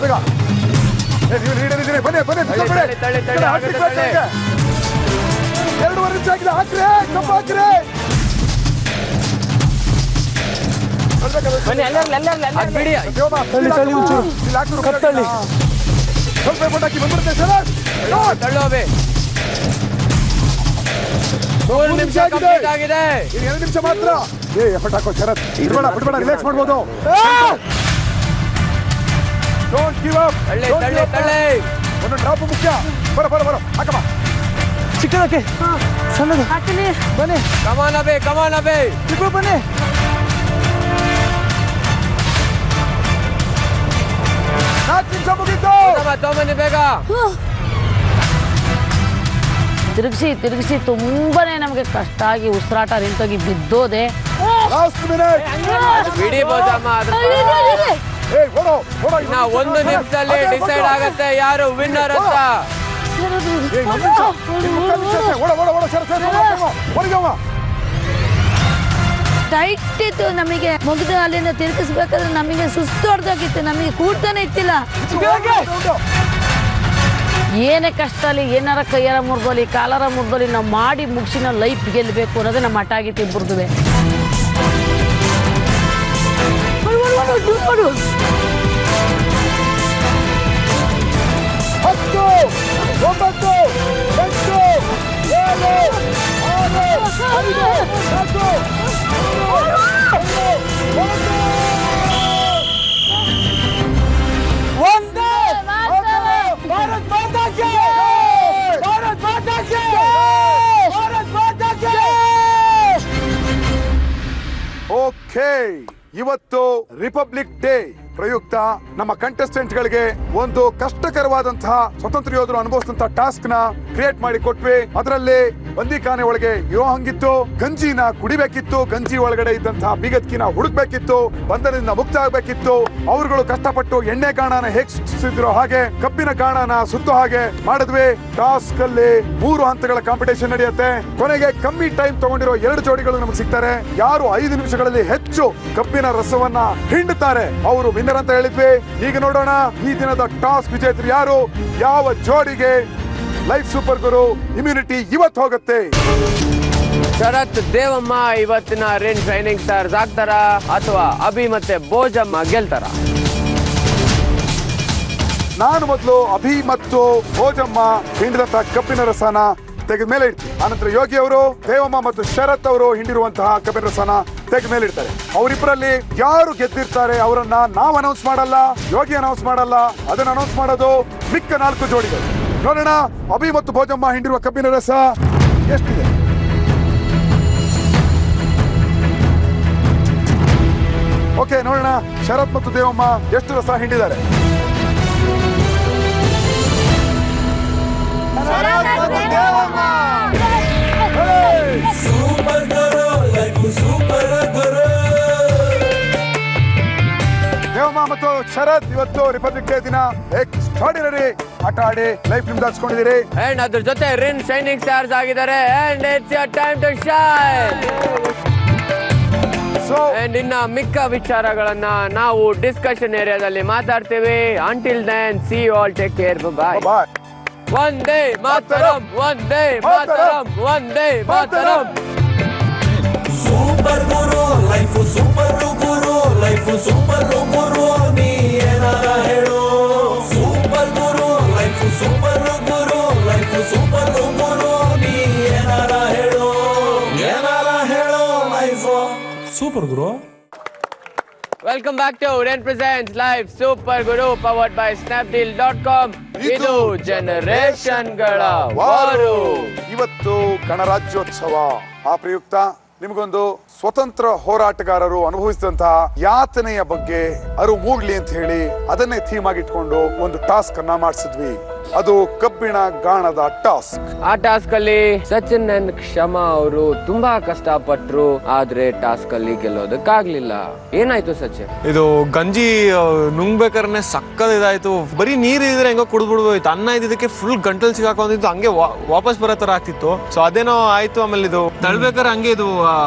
ಬೇಗ. ನೀವು ಲೀಡರ್ ಇದ್ದೀರಿ, ಬನ್ನಿ. 2.5 ನಿಮಿಷ ಆಗಿದೆ. ಹಾಕ್ರಿ, ಕಬ್ಬು ಹಾಕ್ರಿ. ಬಿಡಿ, ಸ್ವಲ್ಪ ಹಾಕಿ ಬಂದ್ಬಿಡುತ್ತೆ ಶರತ್. ತಳ್ಳೋಬೆ. 3 ನಿಮಿಷ ಆಗಿದೆ. 2 ನಿಮಿಷ ಮಾತ್ರ. ಎಫರ್ಟ್ ಹಾಕೋ ಶರತ್. ಬಿಡ್ಬೇಡ, ರಿಲ್ಯಾಕ್ಸ್ ಮಾಡ್ಬೋದು. Don't give up. ತಳ್ಳಿ. ಒಂದು ಡ್ರಾಪ್ ಮುಖ್ಯ. ಬರೋ ಹಾಕಮ್ಮ. ಚಿಕ್ಕದಕ್ಕೆ ಸಣ್ಣದು ಬನ್ನಿ. ಕಮಾನ್ ಅಬೆ. ಇಬ್ರು ಬನ್ನಿ. ತಗೊಂಬನ್ನಿ ಬೇಗ. ತಿರುಗಿಸಿ ತುಂಬಾನೇ ನಮಗೆ ಕಷ್ಟ ಆಗಿ ಉಸಿರಾಟ ನಿಂತೋಗಿ ಬಿದ್ದೋದೆ. ಬಿಡಿ ಭೋಜಮ್ಮ, ನಾ 1 ನಿಮಿಷದಲ್ಲಿ ಡಿಸೈಡ್ ಆಗತ್ತೆ ಯಾರು ವಿನ್ನರ್ ಅಂತ. ಟೈಟ್ ಇತ್ತು ನಮಗೆ. ಮುಗಿದು ಅಲ್ಲಿಂದ ತಿರುಗಿಸ್ಬೇಕಾದ್ರೆ ನಮಗೆ ಸುಸ್ತು ಹೊಡೆದೋಗಿತ್ತು, ನಮಗೆ ಕೂಡ್ತಾನೆ ಇತ್ತಿಲ್ಲ. ಏನೇ ಕಷ್ಟ ಅಲ್ಲಿ, ಏನಾರ ಕೈಯಾರ ಮುರಿದೋಲಿ, ಕಾಲಾರ ಮುರಿದೋಲಿ, ನಾವು ಮಾಡಿ ಮುಗಿಸಿ ನಾವು ಲೈಫ್ ಗೆಲ್ಲಬೇಕು ಅನ್ನೋದೇ ನಮ್ಮ ಹಠ ಆಗಿತ್ತು ಇಬ್ಬರದುವೆ. 9 8 7 6 ಓಕೆ, ಇವತ್ತು ರಿಪಬ್ಲಿಕ್ ಡೇ ಪ್ರಯುಕ್ತ ನಮ್ಮ ಕಂಟೆಸ್ಟೆಂಟ್ ಗಳಿಗೆ ಒಂದು ಕಷ್ಟಕರವಾದಂತಹ ಸ್ವತಂತ್ರ ಯೋಧರು ಅನುಭವಿಸಿದಂತಹ ಟಾಸ್ಕ್ ನ ಕ್ರಿಯೇಟ್ ಮಾಡಿ ಕೊಟ್ವಿ. ಅದರಲ್ಲಿ ಬಂದಿಖಾನೆ ಒಳಗೆ ಇರೋ ಹಂಗಿತ್ತು, ಗಂಜಿನ ಕುಡಿಬೇಕಿತ್ತು, ಗಂಜಿ ಒಳಗಡೆ ಇದ್ದಂತಹ ಬೀಗದ್ಕಿನ ಹುಡುಕ್ಬೇಕಿತ್ತು, ಬಂಧನದಿಂದ ಮುಕ್ತ ಆಗ್ಬೇಕಿತ್ತು. ಅವರುಗಳು ಕಷ್ಟಪಟ್ಟು ಎಣ್ಣೆ ಗಾಣನ ಹೇಗ್ ಸೃಷ್ಟಿಸಿದ್ರು ಹಾಗೆ ಕಬ್ಬಿನ ಗಾಣನ ಸುತ್ತೋ ಹಾಗೆ ಮಾಡಿದ್ವಿ. ಟಾಸ್ಕ್ ಅಲ್ಲಿ 3 ಹಂತಗಳ ಕಾಂಪಿಟೇಷನ್ ನಡೆಯುತ್ತೆ. ಕೊನೆಗೆ ಕಮ್ಮಿ ಟೈಮ್ ತಗೊಂಡಿರೋ 2 ಜೋಡಿಗಳು ನಮಗೆ ಸಿಗ್ತಾರೆ. ಯಾರು 5 ನಿಮಿಷಗಳಲ್ಲಿ ಹೆಚ್ಚು ಕಬ್ಬಿನ ರಸವನ್ನ ಹಿಂಡುತ್ತಾರೆ ಅವರು ವಿನ್ನರ್ ಅಂತ ಹೇಳಿದ್ವಿ. ಈಗ ನೋಡೋಣ ಈ ದಿನದ ಟಾಸ್ಕ್ ವಿಜೇತರು ಯಾರು, ಯಾವ ಜೋಡಿಗೆ ಲೈಫ್ ಸೂಪರ್ ಗುರು ಇಮ್ಯುನಿಟಿ ಇವತ್ತು ಹೋಗುತ್ತೆ. ಶರತ್ ದೇವಮ್ಮ ಇವತ್ತಿನ ರಿನ್ ಶೈನಿಂಗ್ ಸ್ಟಾರ್ಸ್ ಆಗ್ತಾರ ಅಥವಾ ಅಭಿ ಮತ್ತೆ ಭೋಜಮ್ಮ ಗೆಲ್ತಾರ? ನಾನು ಮೊದಲು ಅಭಿ ಮತ್ತು ಭೋಜಮ್ಮ ಹಿಂಡಿದಂತಹ ಕಬ್ಬಿನ ರಸನ ತೆಗೆದ ಮೇಲೆ ಇಡ್ತೀನಿ. ಆನಂತರ ಯೋಗಿ ಅವರು, ದೇವಮ್ಮ ಮತ್ತು ಶರತ್ ಅವರು ಹಿಂಡಿರುವಂತಹ ಕಬ್ಬಿನ ರಸನ ತೆಗೆದ ಮೇಲೆ ಇಡ್ತಾರೆ. ಅವರಿಬ್ಬರಲ್ಲಿ ಯಾರು ಗೆದ್ದಿರ್ತಾರೆ ಅವರನ್ನ ನಾವು ಅನೌನ್ಸ್ ಮಾಡಲ್ಲ, ಯೋಗಿ ಅನೌನ್ಸ್ ಮಾಡಲ್ಲ, ಅದನ್ನ ಅನೌನ್ಸ್ ಮಾಡೋದು ಮಿಕ್ಕ 4 ಜೋಡಿಗಳು. ನೋಡೋಣ ಅಭಿ ಮತ್ತು ಭೋಜಮ್ಮ ಹಿಂಡಿರುವ ಕಬ್ಬಿನ ರಸ ಎಷ್ಟಿದೆ. ಓಕೆ, ನೋಡೋಣ ಶರತ್ ಮತ್ತು ದೇವಮ್ಮ ಎಷ್ಟು ರಸ ಹಿಂಡಿದ್ದಾರೆ. ದೇವಮ್ಮ ಮತ್ತು ಶರತ್ ಇವತ್ತು ರಿಪಬ್ಲಿಕ್ ಡೇ ದಿನ ಎಕ್ಸ್ಟ್ರಾರ್ಡಿನರಿ ಆಟ ಆಡಿ ಲೈಫ್ ನಿಮ್ದಾಡ್ಸ್ಕೊಂಡಿದ್ದೀರಿ. ಅಂಡ್ ಅದ್ರ ಜೊತೆ ರಿನ್ ಶೈನಿಂಗ್ ಸ್ಟಾರ್ಸ್ ಆಗಿದ್ದಾರೆ. And it's your time to shine. And ಇನ್ನ ಮಿಕ್ಕ ವಿಚಾರಗಳನ್ನ ನಾವು ಡಿಸ್ಕಷನ್ ಏರಿಯಾದಲ್ಲಿ ಮಾತಾಡ್ತೀವಿ. Until then see you all, take care, bye. Vande Mataram, Vande Mataram, Vande Mataram. Super Guru life, super Guru life, super ಗುರು ನೀ ಏನಾರ ಹೇಳು. ಸೂಪರ್ ಗುರು ಲೈಫ್, ಸೂಪರ್ ಗುರು ಲೈಫ್, ಸೂಪರ್ ಗುರು ನೀ ಏನಾರ ಹೇಳು, ಏನಾರ ಹೇಳು life super Guru. Welcome back to rain presents live super Guru powered by snapdeal.com. ಇದು generation ಗಳ ವಾರು. ಇವತ್ತು ಗಣರಾಜ್ಯೋತ್ಸವ. ಆ ಪ್ರಯುಕ್ತ ನಿಮಗೊಂದು ಸ್ವತಂತ್ರ ಹೋರಾಟಗಾರರು ಅನುಭವಿಸಿದಂತಹ ಯಾತನೆಯ ಬಗ್ಗೆ ಅರಿವು ಮೂಡ್ಲಿ ಅಂತ ಹೇಳಿ ಅದನ್ನೇ ಥೀಮ್ ಆಗಿಟ್ಕೊಂಡು ಒಂದು ಟಾಸ್ಕ್ ಅನ್ನ ಮಾಡಿಸಿದ್ವಿ. ಅದು ಕಬ್ಬಿಣ ಗಾಣದ ಟಾಸ್ಕ್. ಆ ಟಾಸ್ಕ್ ಅಲ್ಲಿ ಸಚಿನ್ ಅಂಡ್ ಕ್ಷಮಾ ಅವರು ತುಂಬಾ ಕಷ್ಟಪಟ್ರು, ಆದ್ರೆ ಟಾಸ್ಕ್ ಅಲ್ಲಿ ಗೆಲ್ಲೋದಕ್ಕಾಗ್ಲಿಲ್ಲ. ಏನಾಯ್ತು ಸಚಿನ್? ಇದು ಗಂಜಿ ನುಂಗ್ಬೇಕಾದ್ರೆ ಸಕ್ಕದ ಇದಾಯ್ತು. ಬರೀ ನೀರ್ ಇದ್ರೆ ಹೆಂಗೋ ಕುಡಿದ್ಬಿಡ್ಬೋಯ್ತು. ಅನ್ನ ಇದ್ದಕ್ಕೆ ಫುಲ್ ಗಂಟಲ್ ಸಿಗಾಕೊಂಡಿದ್ದು, ಹಂಗೆ ವಾಪಸ್ ಬರೋ ತರ ಆಗ್ತಿತ್ತು. ಸೊ ಅದೇನೋ ಆಯ್ತು. ಆಮೇಲೆ ಇದು ತಳ್ಬೇಕಾದ್ರೆ ಹಂಗೆ ಇದು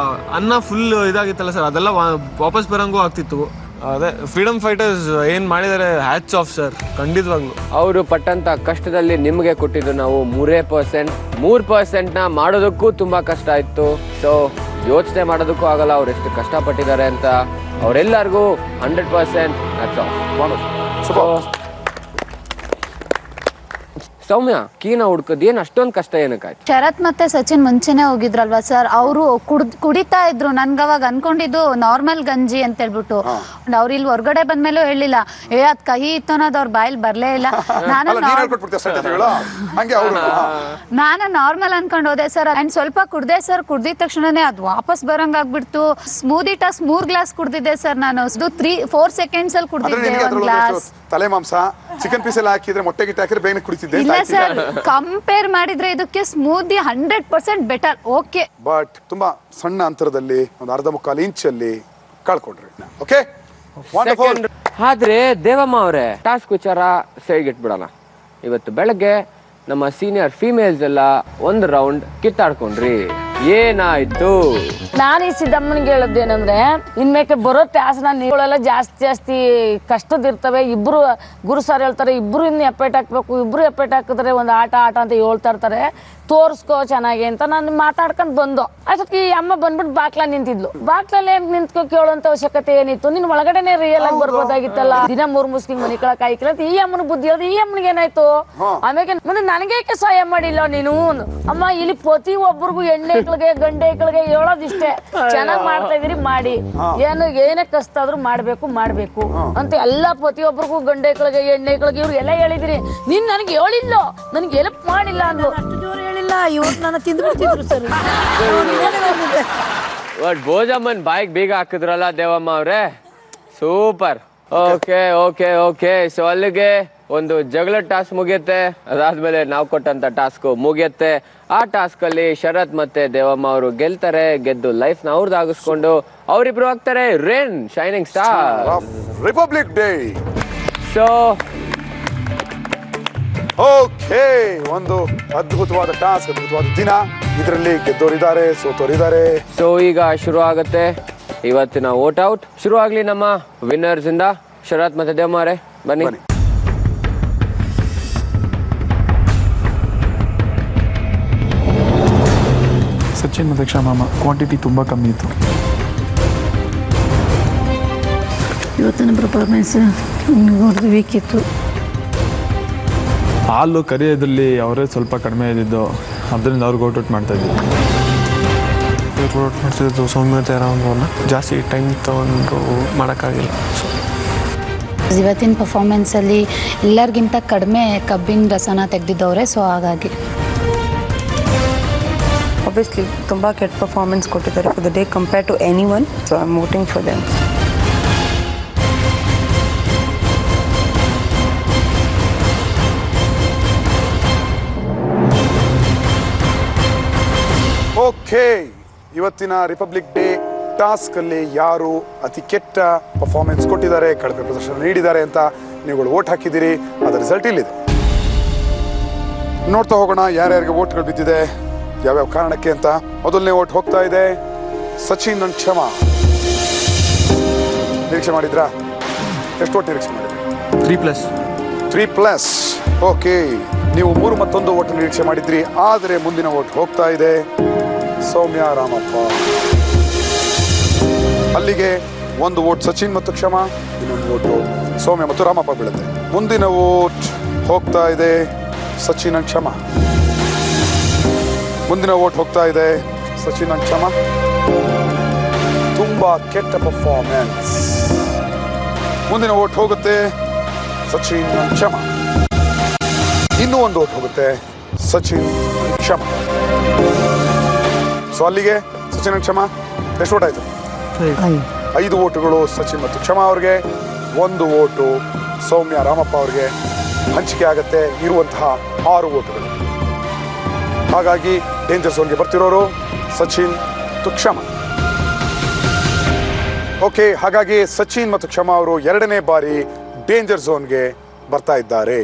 ಅನ್ನ ಫುಲ್ ಇದಾಗಿತ್ತಲ್ಲ ಸರ್, ಅದೆಲ್ಲ ವಾಪಸ್ ಬರಂಗೂ ಆಗ್ತಿತ್ತು. ಅದೇ ಫ್ರೀಡಮ್ ಫೈಟರ್ಸ್ ಏನ್ ಮಾಡಿದಾರೆ, ಹ್ಯಾಟ್ಸ್ ಆಫ್ ಸರ್, ಖಂಡಿತವಾಗ್ಲು. ಅವರು ಪಟ್ಟಂತ ಕಷ್ಟದಲ್ಲಿ ನಿಮಗೆ ಕೊಟ್ಟಿದ್ದು ನಾವು 3% ನ ಮಾಡೋದಕ್ಕೂ ತುಂಬಾ ಕಷ್ಟ ಇತ್ತು. ಸೊ ಯೋಚನೆ ಮಾಡೋದಕ್ಕೂ ಆಗಲ್ಲ ಅವ್ರು ಎಷ್ಟು ಕಷ್ಟಪಟ್ಟಿದ್ದಾರೆ ಅಂತ. ಅವರೆಲ್ಲರಿಗೂ 100% ಹ್ಯಾಟ್ಸ್ ಆಫ್. ಸೌಮ್ಯ, ಕೀನ ಹುಡ್ಕೋದ್ ಏನ್ ಅಷ್ಟೊಂದು ಕಷ್ಟ ಏನಕ್ಕಾಯ್ತು? ಶರತ್ ಮತ್ತೆ ಸಚಿನ್ ಮುಂಚೆನೆ ಹೋಗಿದ್ರಲ್ವಾ ಸರ್, ಅವರು ಕುಡಿತಾ ಇದ್ರು. ನನ್ಗವಾಗ ಅನ್ಕೊಂಡಿದ್ದು ನಾರ್ಮಲ್ ಗಂಜಿ ಅಂತ ಹೇಳ್ಬಿಟ್ಟು. ಅವ್ರು ಇಲ್ಲಿ ಹೊರಗಡೆ ಬಂದ್ಮೇಲೂ ಹೇಳಿಲ್ಲ, ಅದ್ ಕಹಿ ಇತ್ತು ಅನ್ನೋದು ಅವ್ರ ಬಾಯಲ್ಲಿ ಬರ್ಲೇ ಇಲ್ಲ. ನಾನು ನಾರ್ಮಲ್ ಅನ್ಕೊಂಡು ಹೋದೆ ಸರ್. ಅಂಡ್ ಸ್ವಲ್ಪ ಕುಡ್ದೆ ಸರ್. ಕುಡ್ದಿದ ತಕ್ಷಣನೇ ಅದು ವಾಪಸ್ ಬರಂಗ್ ಆಗ್ಬಿಡ್ತು. ಸ್ಮೂದಿ ಟಾಸ್ 3 ಗ್ಲಾಸ್ ಕುಡ್ದಿದ್ದೆ ಸರ್ ನಾನು. 3-4 ಸೆಕೆಂಡ್ಸ್ ಅಲ್ಲಿ ಕುಡ್ದಿದ್ದೆ 1 ಗ್ಲಾಸ್. ತಲೆ ಮಾಂಸ ಚಿಕನ್ ಪೀಸ್ ಎಲ್ಲ ಹಾಕಿದ್ರೆ, ಮೊಟ್ಟೆ ಗಿಟ್ಟ ಹಾಕಿದ್ರೆ ಬೇಗ ಕುಡಿತಿದ್ದೆ. ಇಲ್ಲ ಸರ್, ಕಂಪೇರ್ ಮಾಡಿದ್ರೆ ಇದಕ್ಕೆ ಸ್ಮೂದಿ 100% ಬೆಟರ್. ಓಕೆ, ಬಟ್ ತುಂಬಾ ಸಣ್ಣ ಅಂತರದಲ್ಲಿ ಒಂದು 1/4 ಇಂಚಲ್ಲಿ ಕಳ್ಕೊಂಡ್ರಿ. ಓಕೆ, ಆದ್ರೆ ದೇವಮ್ಮ ಅವರೇ, ಟಾಸ್ಕ್ ವಿಚಾರ ಸೈಡ್ಗಿಟ್ಬಿಡೋಣ. ಇವತ್ತು ಬೆಳಗ್ಗೆ ನಮ್ಮ ಸೀನಿಯರ್ ಫೀಮೇಲ್ಸ್ ಎಲ್ಲ ಒಂದು ರೌಂಡ್ ಕಿತ್ತಾಡ್ಕೊಂಡ್ರಿ. ಏನಾಯ್ತು? ನಾನು ಈ ಸಿದ್ದಮ್ಮನಿಗೆ ಹೇಳೋದೇನಂದ್ರೆ, ಇನ್ಮೇಕೆ ಬರೋ ಟಾಸ್ಕ್ ನೀವುಗಳೆಲ್ಲ ಜಾಸ್ತಿ ಕಷ್ಟದಿರ್ತವೆ. ಇಬ್ರು ಗುರು ಸರ್ ಹೇಳ್ತಾರೆ, ಇಬ್ರು ಇನ್ನು ಎಪ್ಪೆಟ್ ಹಾಕ್ಬೇಕು, ಇಬ್ರು ಎಪ್ಪೆಟ್ ಹಾಕಿದ್ರೆ ಒಂದು ಆಟ ಅಂತ ಹೇಳ್ತಾ ಇರ್ತಾರೆ. ತೋರಿಸ್ಕೋ ಚೆನ್ನಾಗಿ ಅಂತ ನಾನು ಮಾತಾಡ್ಕೊಂಡು ಬಂದು ಅಷ್ಟೊತ್ತಿಗೆ ಈ ಅಮ್ಮ ಬಂದ್ಬಿಟ್ಟು ಬಾಕ್ಲ ನಿಂತಿದ್ಲು. ಬಾಕ್ಲಲ್ಲಿ ನಿಂತ್ಕೊ ಕೇಳುವಂತ ಅವಶ್ಯಕತೆ ಏನಿತ್ತು? ನಿನ್ ಒಳಗಡೆನೆ ರಿಯಲ್ ಆಗಿ ಬರ್ಬೋದಾಗಿತ್ತಲ್ಲ. ದಿನ 3 ಮುಸ್ಕಿಂಗ್ ಮನಿ ಕಳಕ್ ಆಯ್ಕಿಲ್ಲ ಅಂತ ಈ ಅಮ್ಮನ ಬುದ್ಧಿ ಹೇಳ್ದು. ಈ ಅಮ್ಮನಿಗೆ ಏನಾಯ್ತು? ಆಮೇಲೆ ಮುಂದೆ ನನಗೆ ಸಹಾಯ ಮಾಡಿಲ್ಲ ನೀನು. ಅಮ್ಮ ಇಲ್ಲಿ ಪ್ರತಿ ಒಬ್ಬರಿಗೂ ಹೆಣ್ಣೆಕ್ಳಿಗೆ ಗಂಡೆಕ್ಳಿಗೆ ಹೇಳೋದಿಷ್ಟೇ, ಚೆನ್ನಾಗ್ ಮಾಡ್ತಾ ಇದೀರಿ ಮಾಡಿ, ಏನೇ ಕಷ್ಟ ಆದ್ರೂ ಮಾಡ್ಬೇಕು ಅಂತ ಎಲ್ಲ ಪ್ರತಿಯೊಬ್ಬರಿಗೂ ಗಂಡೆಕ್ಳಿಗೆ ಹೆಣ್ಣೆಕ್ಳಿಗೆ ಇವ್ರು ಎಲ್ಲ ಹೇಳಿದಿರಿ. ನೀನ್ ನನಗೆ ಹೇಳಿಲ್ಲ, ನನಗೆ ಹೆಲ್ಪ್ ಮಾಡಿಲ್ಲ ಅಂದ್ರು. ಅಷ್ಟು ಜೋರು ಹೇಳಿಲ್ಲ, ಇವತ್ತು ನನ್ನ ತಿಂದು ಬಿಡ್ತಿದ್ರು ಸರ್. ಭೋಜಮ್ಮನ್ ಬಾಯಿಗೆ ಬೀಗ ಹಾಕಿದ್ರಲ್ಲ ದೇವಮ್ಮ ಅವ್ರೆ, ಸೂಪರ್. ಓಕೆ. ಸೊ ಅಲ್ಲಿಗೆ ಒಂದು ಜಗಳ ಟಾಸ್ಕ್ ಮುಗಿಯುತ್ತೆ. ಅದಾದ್ಮೇಲೆ ನಾವು ಕೊಟ್ಟಂತ ಟಾಸ್ಕ್ ಮುಗಿಯುತ್ತೆ. ಆ ಟಾಸ್ಕ್ ಅಲ್ಲಿ ಶರತ್ ಮತ್ತೆ ದೇವಮ್ಮ ಅವರು ಗೆಲ್ತಾರೆ. ಗೆದ್ದು ಲೈಫ್ ನ ಅವ್ರದ್ದು ಆಗಿಸ್ಕೊಂಡು ಅವರಿಬ್ರು ಆಗ್ತಾರೆ rain shining star republic day. So okay, ಒಂದು ಅದ್ಭುತವಾದ ಟಾಸ್ಕ್, ಅದ್ಭುತವಾದ ದಿನ. ಇದರಲ್ಲಿ ಗೆದ್ದೋರಿದ್ದಾರೆ, ಸೋತೋರಿದ್ದಾರೆ. ಸೊ ಈಗ ಶುರು ಆಗುತ್ತೆ ಇವತ್ತಿನ ವೋಟ್ ಔಟ್. ಶುರು ಆಗ್ಲಿ ನಮ್ಮ ವಿನ್ನರ್ಸ್ ಇಂದ. ಶರತ್ ಮತ್ತೆ ದೇವಮ್ಮರೇ ಬನ್ನಿ. ಸಚಿನ್ ಮತ್ತು ಕ್ಷಮಾಮ ಕ್ವಾಂಟಿಟಿ ತುಂಬ ಕಮ್ಮಿ ಇತ್ತು. ಇವತ್ತಿನ ಪರ್ಫಾರ್ಮೆನ್ಸ್ ವೀಕ್ ಇತ್ತು. ಹಾಲು ಕರಿಯೋದ್ರಲ್ಲಿ ಅವರೇ ಸ್ವಲ್ಪ ಕಡಿಮೆ ಇದ್ದಿದ್ದು, ಅದರಿಂದ ಅವ್ರಿಗೆ ಔಟ್ ಮಾಡ್ತಾ ಇದ್ವಿ. ಔಟ್ ಮಾಡ್ತಿದ್ದು ಸೌಮ್ಯತೆ ರಾಮರನ್ನ ಜಾಸ್ತಿ ಟೈಮ್ ತಗೊಂಡು ಮಾಡೋಕ್ಕಾಗಿಲ್ಲ. ಇವತ್ತಿನ ಪರ್ಫಾರ್ಮೆನ್ಸಲ್ಲಿ ಎಲ್ಲರಿಗಿಂತ ಕಡಿಮೆ ಕಬ್ಬಿನ ರಸನ ತೆಗೆದಿದ್ದವ್ರೆ. ಸೊ ಹಾಗಾಗಿ obviously ತುಂಬ ಕೆಟ್ಟ ಪರ್ಫಾರ್ಮೆನ್ಸ್ ಕೊಟ್ಟಿದ್ದಾರೆ for the day compare to any one. So I am voting for them. Okay, ಇವತ್ತಿನ ರಿಪಬ್ಲಿಕ್ ಡೇ ಟಾಸ್ಕ್ ಅಲ್ಲಿ ಯಾರು ಅತಿ ಕೆಟ್ಟ ಪರ್ಫಾರ್ಮೆನ್ಸ್ ಕೊಟ್ಟಿದ್ದಾರೆ, ಕಡಿಮೆ ಪ್ರದರ್ಶನ ನೀಡಿದ್ದಾರೆ ಅಂತ ನೀವುಗಳು ವೋಟ್ ಹಾಕಿದ್ದೀರಿ. ಅದರ ರಿಸಲ್ಟ್ ಇಲ್ಲಿದೆ. ನೋಡ್ತಾ ಹೋಗೋಣ ಯಾರ್ಯಾರಿಗೆ ವೋಟ್ಗಳು ಬಿದ್ದಿದೆ, ಯಾವ್ಯಾವ ಕಾರಣಕ್ಕೆ ಅಂತ. ಮೊದಲನೇ ವೋಟ್ ಹೋಗ್ತಾ ಇದೆ ಸಚಿನ್ ಅಂಡ್ ಕ್ಷಮಾ. ನಿರೀಕ್ಷೆ ಮಾಡಿದ್ರಾ? ಎಷ್ಟು ವೋಟ್ ನಿರೀಕ್ಷೆ ಮಾಡಿದ್ರಿ? 3+. ಓಕೆ, ನೀವು 3 ಮತ್ತೊಂದು ವೋಟ್ ನಿರೀಕ್ಷೆ ಮಾಡಿದ್ರಿ. ಆದರೆ ಮುಂದಿನ ವೋಟ್ ಹೋಗ್ತಾ ಇದೆ ಸೌಮ್ಯ ರಾಮಪ್ಪ. ಅಲ್ಲಿಗೆ ಒಂದು ವೋಟ್ ಸಚಿನ್ ಮತ್ತು ಕ್ಷಮಾ, ಇನ್ನೊಂದು ವೋಟು ಸೌಮ್ಯ ಮತ್ತು ರಾಮಪ್ಪ ಬೀಳುತ್ತೆ. ಮುಂದಿನ ವೋಟ್ ಹೋಗ್ತಾ ಇದೆ ಸಚಿನ್ ಅಂಡ್ ಕ್ಷಮಾ. ಮುಂದಿನ ವೋಟ್ ಹೋಗ್ತಾ ಇದೆ ಸಚಿನ್ ಅಂಡ್ ಕ್ಷಮಾ. ತುಂಬಾ ಕೆಟ್ಟ ಪರ್ಫಾರ್ಮೆನ್ಸ್. ಮುಂದಿನ ವೋಟ್ ಹೋಗುತ್ತೆ ಸಚಿನ್ ಅಂಡ್ ಕ್ಷಮಾ. ಇನ್ನೂ ಒಂದು ವೋಟ್ ಹೋಗುತ್ತೆ ಸಚಿನ್ ಅಂಡ್ ಕ್ಷಮಾ. ಸೊ ಅಲ್ಲಿಗೆ ಸಚಿನ್ ಅಂಡ್ ಕ್ಷಮಾ ಎಷ್ಟು ವೋಟ್ ಆಯ್ತು? 5 ವೋಟುಗಳು ಸಚಿನ್ ಮತ್ತು ಕ್ಷಮಾ ಅವ್ರಿಗೆ, 1 ವೋಟು ಸೌಮ್ಯ ರಾಮಪ್ಪ ಅವ್ರಿಗೆ ಹಂಚಿಕೆ ಆಗತ್ತೆ. ಇರುವಂತಹ 6 ವೋಟುಗಳು. ಹಾಗಾಗಿ ಡೇಂಜರ್ ಝೋನ್ಗೆ ಬರ್ತಿರೋರು ಸಚಿನ್ ಮತ್ತು ಕ್ಷಮಾ. ಓಕೆ, ಹಾಗಾಗಿ ಸಚಿನ್ ಮತ್ತು ಕ್ಷಮಾ ಅವರು 2ನೇ ಬಾರಿ ಡೇಂಜರ್ ಝೋನ್ಗೆ ಬರ್ತಾ ಇದ್ದಾರೆ.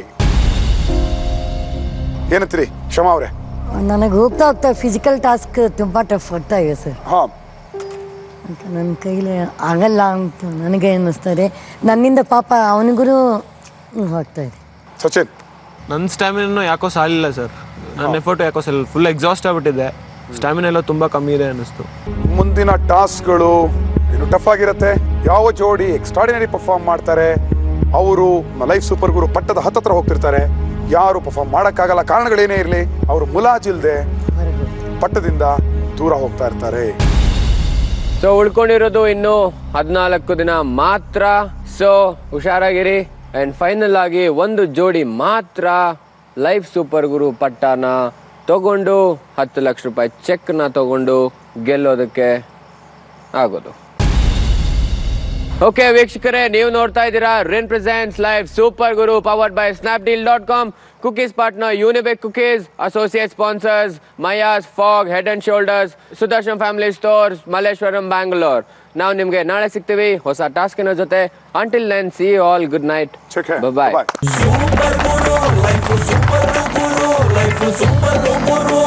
ಏನಂತೀರಿ ಕ್ಷಮಾ ಅವರೇ? ನನಗೆ ಹೋಗ್ತಾ ಫಿಸಿಕಲ್ ಟಾಸ್ಕ್ ತುಂಬ ಟಫ್ ಆಗ್ತಾ ಇದೆ ಸರ್. ಹಾಂ, ನನ್ನ ಕೈಲಿ ಆಗಲ್ಲ ಅಂತ ನನಗೆ ಅನ್ನಿಸ್ತದೆ. ನನ್ನಿಂದ ಪಾಪ ಅವನಿಗೂ ಆಗ್ತಾ ಇದೆ. ಸಚಿನ್, ನನ್ನ ಸ್ಟ್ಯಾಮಿನೂ ಯಾಕೋ ಸಾಲಿಲ್ಲ ಸರ್. ನನ್ನ ಎಫರ್ಟ್ ಯಾಕೋ ಫುಲ್ ಎಕ್ಸಾಸ್ಟ್ ಆಗ್ಬಿಟ್ಟಿದೆ. ಸ್ಟ್ಯಾಮಿನ ಎಲ್ಲ ತುಂಬ ಕಮ್ಮಿ ಇದೆ ಅನ್ನಿಸ್ತು. ಮುಂದಿನ ಟಾಸ್ಕ್ಗಳು ಇನ್ನು ಟಫ್ ಆಗಿರುತ್ತೆ. ಯಾವ ಜೋಡಿ ಎಕ್ಸ್ಟ್ರಾಡಿನರಿ ಪರ್ಫಾರ್ಮ್ ಮಾಡ್ತಾರೆ ಅವರು ಲೈಫ್ ಸೂಪರ್ ಗುರು ಪಟ್ಟದ ಹತ್ತತ್ರ ಹೋಗ್ತಿರ್ತಾರೆ. ಯಾರು ಪರ್ಫಾರ್ಮ್ ಮಾಡೋಕ್ಕಾಗಲ್ಲ, ಕಾರಣಗಳೇನೇ ಇರಲಿ, ಅವರು ಮುಲಾಜಿಲ್ದೆ ಪಟ್ಟದಿಂದ ದೂರ ಹೋಗ್ತಾ ಇರ್ತಾರೆ. ಸೊ ಉಳ್ಕೊಂಡಿರೋದು ಇನ್ನು 14 ದಿನ ಮಾತ್ರ. ಸೊ ಹುಷಾರಾಗಿರಿ. ಅಂಡ್ ಫೈನಲ್ ಆಗಿ ಒಂದು ಜೋಡಿ ಮಾತ್ರ ಲೈಫ್ ಸೂಪರ್ ಗುರು ಪಟ್ಟನ ತಗೊಂಡು 10 ಲಕ್ಷ ರೂಪಾಯಿ ಚೆಕ್ನ ತಗೊಂಡು ಗೆಲ್ಲೋದಕ್ಕೆ ಆಗೋದು. ಓಕೆ ವೀಕ್ಷಕರೇ, ನೀವು ನೋಡ್ತಾ ಇದ್ದೀರಾ rain presents live super Guru powered by snapdeal.com. Cookies partner Unibic cookies. Associate sponsors Maiyas, Fogg, head and shoulders, Sudarshan family stores, Malleshwaram, Bangalore. ನಾವು ನಿಮ್ಗೆ ನಾಳೆ ಸಿಗ್ತೀವಿ ಹೊಸ ಟಾಸ್ಕಿನ ಜೊತೆ. Until then, see you all, good night, bye. Super Guru life super Guru life super Guru.